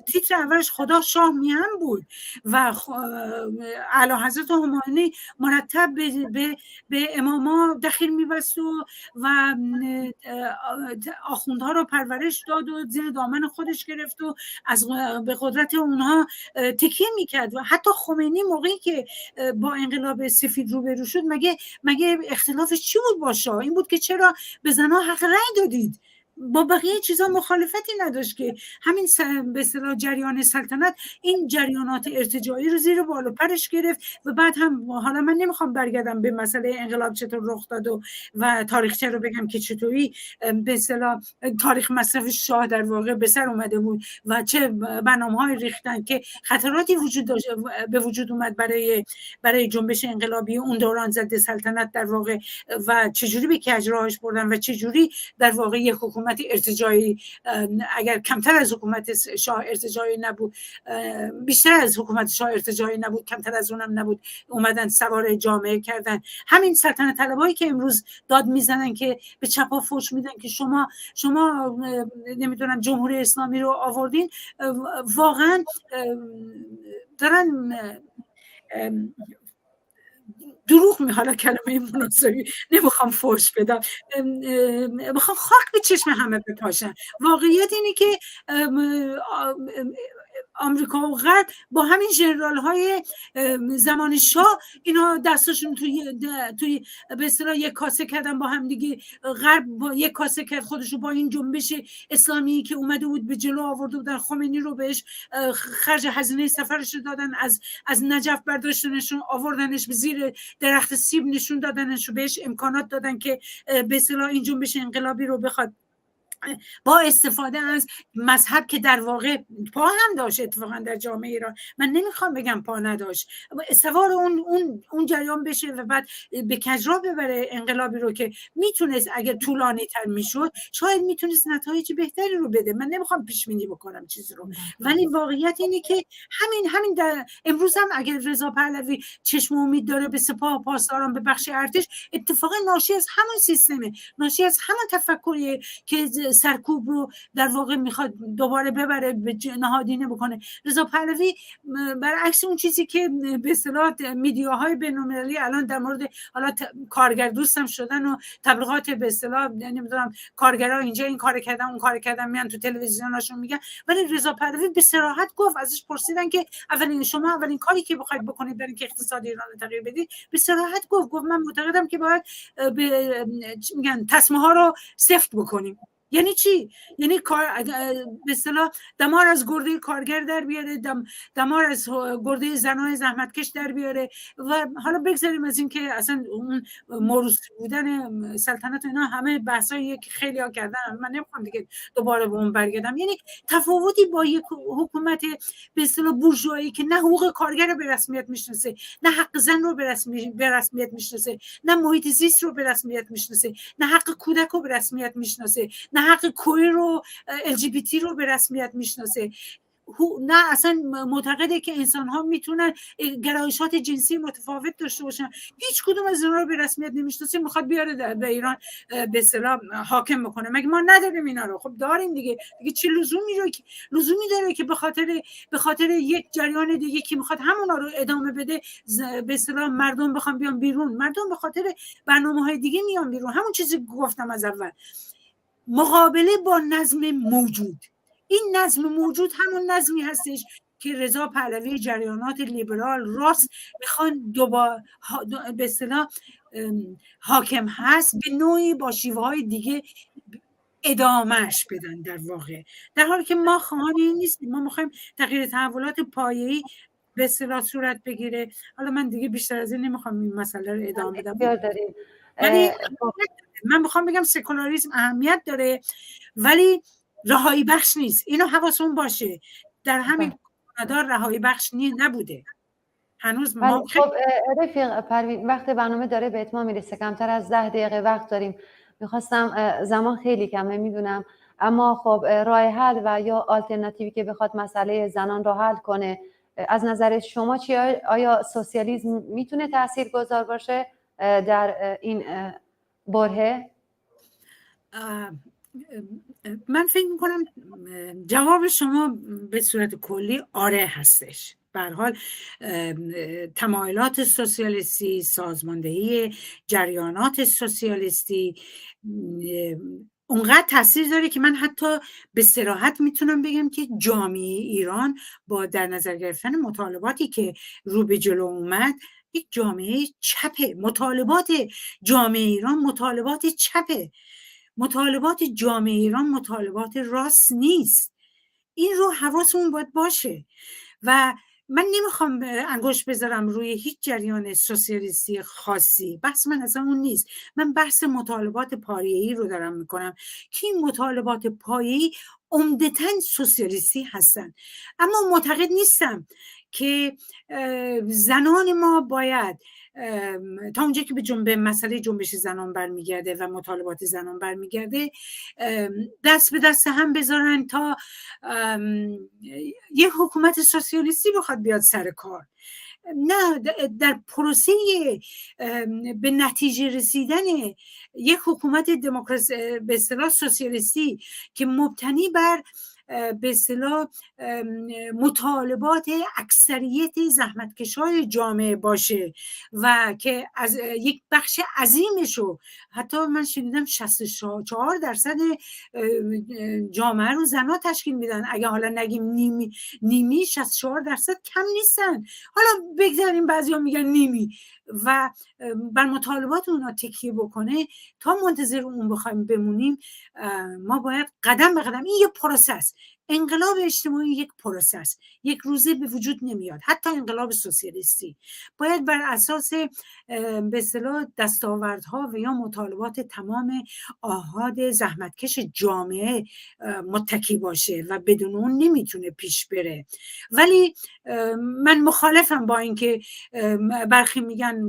تیتر اولش خدا شاه میهن بود و اعلیحضرت همایونی مرتب به اماما دخیل میبست و آخوندها رو پرورش داد و زیر دامن خودش گرفت و به قدرت اونها تکیه میکرد. و حتی خمینی موقعی که با انقلاب سفید روبرو شد مگه اختلافش چی بود با شاه؟ این بود که چرا به زنها حق رأی دادید؟ با بقیه چیزا مخالفتی نداشت که همین به اصطلاح جریان سلطنت این جریانات ارتجاعی رو زیر بال و پرش گرفت. و بعد هم حالا من نمیخوام برگردم به مسئله انقلاب چطور رخ داد و تاریخچه رو بگم که چطوری به اصطلاح تاریخ مصرف شاه در واقع به سر اومده بود و چه برنامه‌های ریختن که خطراتی به وجود اومد برای جنبش انقلابی اون دوران ضد سلطنت در واقع، و چجوری به کجراهاش بردن و چجوری در واقع یک حکومت ارتجاعی، اگر کمتر از حکومت شاه ارتجاعی نبود، بیشتر از حکومت شاه ارتجاعی نبود، کمتر از اونم نبود، اومدن سوار جامعه کردن. همین سلطنت طلبایی که امروز داد میزنن که به چپا فوش میدن که شما نمیدونم جمهوری اسلامی رو آوردین، واقعا دارن دروغ حالا کلمه مناسبی نمیخوام فوش بدم، میخوام خاک به چشم همه بپاشن. واقعیت اینه که آمریکا و غرب با همین ژنرال های زمان شاه اینا دستاشون توی به اصطلاح یک کاسه کردن با هم دیگه. غرب با یک کاسه کرد خودشو با این جنبش اسلامی که اومده بود به جلو آورده بودن. خمینی رو بهش خرج هزینه سفرش دادن، از نجف برداشتنش آوردنش به زیر درخت سیب نشون دادنش و بهش امکانات دادن که به اصطلاح این جنبش انقلابی رو بخواد با استفاده از مذهب که در واقع پا هم داشت اتفاقا در جامعه ایران، من نمیخوام بگم پا نداشت، سوار اون جریان بشه و بعد به کجرا ببره انقلابی رو که میتونست اگر طولانی تر میشد شاید میتونست نتایج بهتری رو بده. من نمیخوام پیش بینی بکنم چیزی رو، ولی واقعیت اینه که همین در امروز هم اگر رضا پهلوی چشم امید داره به سپاه پاسداران، به بخش ارتش، اتفاقا ناشی از همون سیستمه، ناشی از همون تفکریه که سرکوب رو در واقع میخواد دوباره ببره به نهادینه بکنه. رضا پهلوی برعکس اون چیزی که به اصطلاح میدیاهای بین‌المللی الان در مورد حالا کارگر دوستم شدن و تبلیغات به اصطلاح نمیدونم کارگرها اینجا این کار کردن اون کار کردن میان تو تلویزیوناشون میگن، ولی رضا پهلوی به صراحت گفت، ازش پرسیدن که اولین کاری که بخواید بکنید برای اینکه اقتصاد ایران رو تغییر بدید، به صراحت گفت من معتقدم که باید میگن تسمه ها رو سفت بکنیم. یعنی چی؟ یعنی به اصطلاح دمار از گرده کارگر در بیاره، دمار از گرده زنای زحمتکش در بیاره. و حالا بگذاریم از این که اصلا اون موروث بودن سلطنت اینا همه بحثایی که خیلی ها کردن، من نمیخوام دیگه دوباره به اون برگردم. یعنی تفاوتی با یک حکومت به اصطلاح بورژوایی که نه حقوق کارگر رو به رسمیت میشناسه، نه حق زن رو به رسمیت میشناسه، نه محیط زیست رو به رسمیت میشناسه، نه حق کودک رو به رسمیت میشناسه، نه حق کویر رو LGBT رو به رسمیت میشناسه. نه اصلا معتقده که انسان ها میتونن گرایشات جنسی متفاوت داشته باشن. هیچ کدوم از اینا رو به رسمیت نمیشناسه، میخواد بیاره در ایران به اصطلاح حاکم بکنه. مگه ما نداریم اینا رو؟ خب داریم دیگه چه لزومی داره که به خاطر یک جریان دیگه که میخواد همونا رو ادامه بده به اصطلاح مردم بخوام بیان بیرون؟ مردم به خاطر برنامه‌های دیگه میان بیرون. همون چیزی گفتم از اول، مقابله با نظم موجود. این نظم موجود همون نظمی هستش که رضا پهلوی، جریانات لیبرال راست میخوان به اصطلاح حاکم هست، به نوعی با شیوه های دیگه ادامهش بدن در واقع، در حالی که ما خواهان این نیستیم. ما میخوایم تغییر تحولات پایه‌ای به اصطلاح صورت بگیره. حالا من دیگه بیشتر از این نمیخوام این مسئله رو ادامه بدم، ولی من میخوام بگم سکولاریسم اهمیت داره ولی رهایی بخش نیست. اینو حواسون باشه. در همین کانادا رهایی بخش نبوده هنوز. ما
خب رفیق پروین، وقت برنامه داره به اتمام میرسه، کمتر از 10 دقیقه وقت داریم. میخواستم، زمان خیلی کمه میدونم، اما خب راه حل و یا آلترناتیوی که بخواد مسئله زنان رو حل کنه از نظر شما چیه؟ آیا سوسیالیسم میتونه تاثیرگذار باشه در این برهه؟
من فکر میکنم جواب شما به صورت کلی آره هستش. به هر حال تمایلات سوسیالیستی، سازماندهی جریانات سوسیالیستی اونقدر تاثیر داره که من حتی به صراحت میتونم بگم که جامعه ایران با در نظر گرفتن مطالباتی که رو به جلو اومد، یک جامعه چپه. مطالبات جامعه ایران مطالبات چپه. مطالبات جامعه ایران مطالبات راست نیست. این رو حواسمون باید باشه. و من نمیخوام انگشت بذارم روی هیچ جریان سوسیالیستی خاصی، بحث من اصلا اون نیست. من بحث مطالبات پایه‌ای رو دارم میکنم که این مطالبات پایه‌ای عمدتاً سوسیالیستی هستن. اما معتقد نیستم که زنان ما باید تا اونجا که به مسئله جنبش زنان برمیگرده و مطالبات زنان برمیگرده دست به دست هم بذارن تا یک حکومت سوسیالیستی بخواد بیاد سر کار. نه، در پروسه به نتیجه رسیدن یک حکومت دموکراسی به اصطلاح سوسیالیستی که مبتنی بر به اصطلاح مطالبات اکثریت زحمتکشای جامعه باشه و که از یک بخش عظیمشو، حتی من شنیدم 64% جامعه رو زنها تشکیل میدن، اگه حالا نگیم نیمی 64% کم نیستن. حالا بگذاریم بعضیا میگن نیمی و بر مطالبات اونا تکیه بکنه. تا منتظر اون بخوایم بمونیم ما باید قدم به قدم، این یه پروسه است. انقلاب اجتماعی یک پروسه است، یک روزه به وجود نمیاد. حتی انقلاب سوسیالیستی باید بر اساس به اصطلاح دستاوردها و یا مطالبات تمام آحاد زحمتکش جامعه متکی باشه و بدون اون نمیتونه پیش بره. ولی من مخالفم با اینکه برخی میگن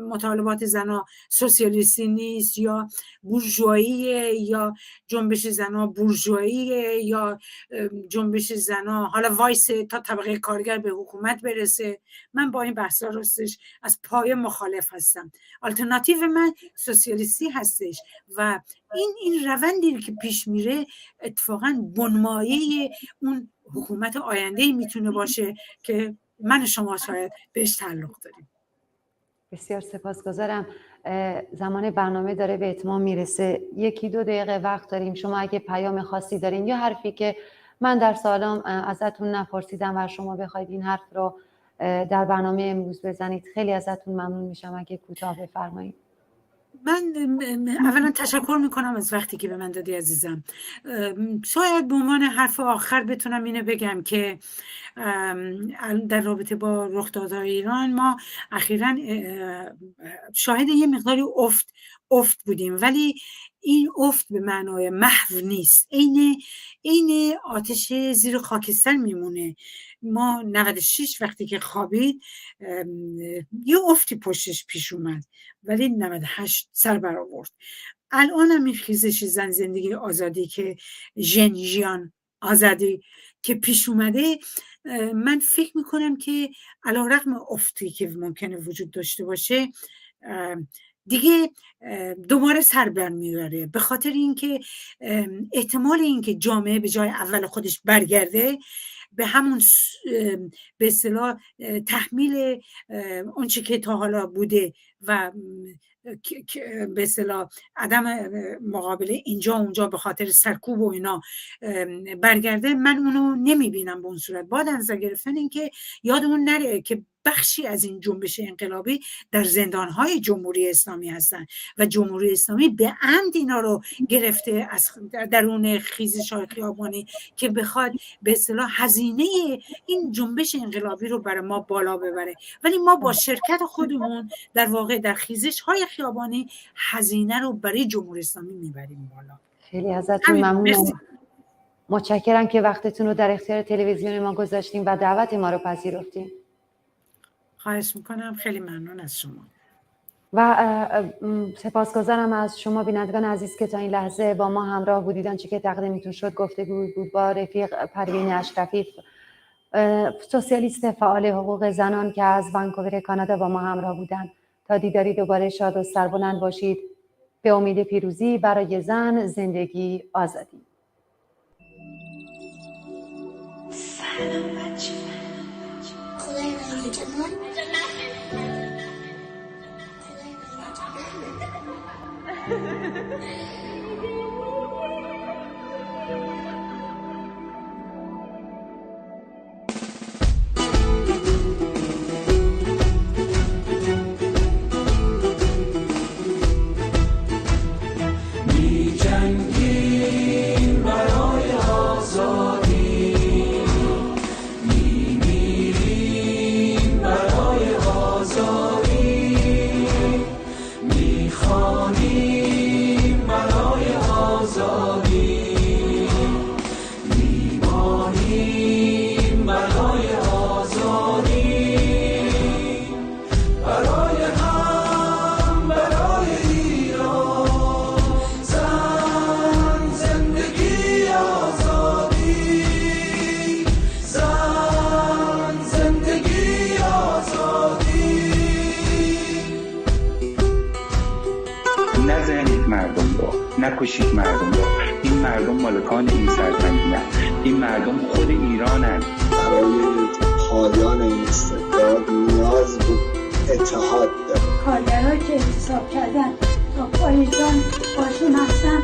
مطالبات زنها سوسیالیستی نیست یا بورژواییه یا جنبش زنها بورژواییه یا جنبش زنها حالا وایسه تا طبقه کارگر به حکومت برسه. من با این بحثا راستش از پایه مخالف هستم. آلترناتیو من سوسیالیستی هستش و این روندی که پیش میره اتفاقا بنمایه اون حکومت آینده‌ای میتونه باشه که من شما شاید بهش تعلق داریم.
بسیار سپاسگزارم. زمان برنامه داره به اتمام میرسه. 1-2 دقیقه وقت داریم. شما اگه پیام خاصی دارین یا حرفی که من در سوالم ازتون نپرسیدم و شما بخواید این حرف رو در برنامه امروز بزنید، خیلی ازتون ممنون میشم اگه کوتاه بفرمایید.
من اولا تشکر میکنم از وقتی که به من دادی عزیزم. شاید به عنوان حرف آخر بتونم اینو بگم که در رابطه با رخدادهای ایران ما اخیراً شاهد یه مقداری افت بودیم، ولی این افت به معنای محو نیست. عین آتش زیر خاکستر میمونه. ما 96 وقتی که خوابید یه افتی پشتش پیش اومد ولی 98 سر برآورد. الان هم این خیزش زن زندگی آزادی که ژن ژیان آزادی که پیش اومده، من فکر میکنم که علیرغم افتی که ممکنه وجود داشته باشه دیگه دوباره سر برمیاره، به خاطر اینکه احتمال اینکه جامعه به جای اول خودش برگرده به همون به اصطلاح تحمیل اون چه که تا حالا بوده و به اصطلاح عدم مقابله اینجا اونجا به خاطر سرکوب و اینا برگرده، من اونو نمیبینم به اون صورت. باید نظر گرفتن این که یادمون نره که بخشی از این جنبش انقلابی در زندانهای جمهوری اسلامی هستن و جمهوری اسلامی به عمد اینا رو گرفته از درون خیزش‌های خیابانی که بخواد به اصطلاح هزینه این جنبش انقلابی رو برای ما بالا ببره، ولی ما با شرکت خودمون در واقع در خیزش‌های خیابانی هزینه رو برای جمهوری اسلامی میبریم بالا.
خیلی ازتون ممنونم، متشکرم که وقتتون رو در اختیار تلویزیون ما گذاشتیم و دعوت ما رو پذیرفتیم.
خواهش میکنم، خیلی ممنون از شما
و سپاسگزارم از شما بینندگان عزیز که تا این لحظه با ما همراه بودید. آنچه که تقدیمتون شد گفتگو بود با رفیق پروین اشرفی، سوسیالیست فعال حقوق زنان که از ونکوور کانادا با ما همراه بودند. تا دیداری دوباره شاد و سربلند باشید. به امید پیروزی برای زن، زندگی، آزادی.
سلام بچه، خدای نگهدار.
نکشید مردم رو. این مردم مالکان این سرزمینن، این مردم خود ایرانن.
برای پایان این استبداد نیاز بود اتحاد داریم.
کارگرها که اعتصاب کردن تا پاییزان باشون هستن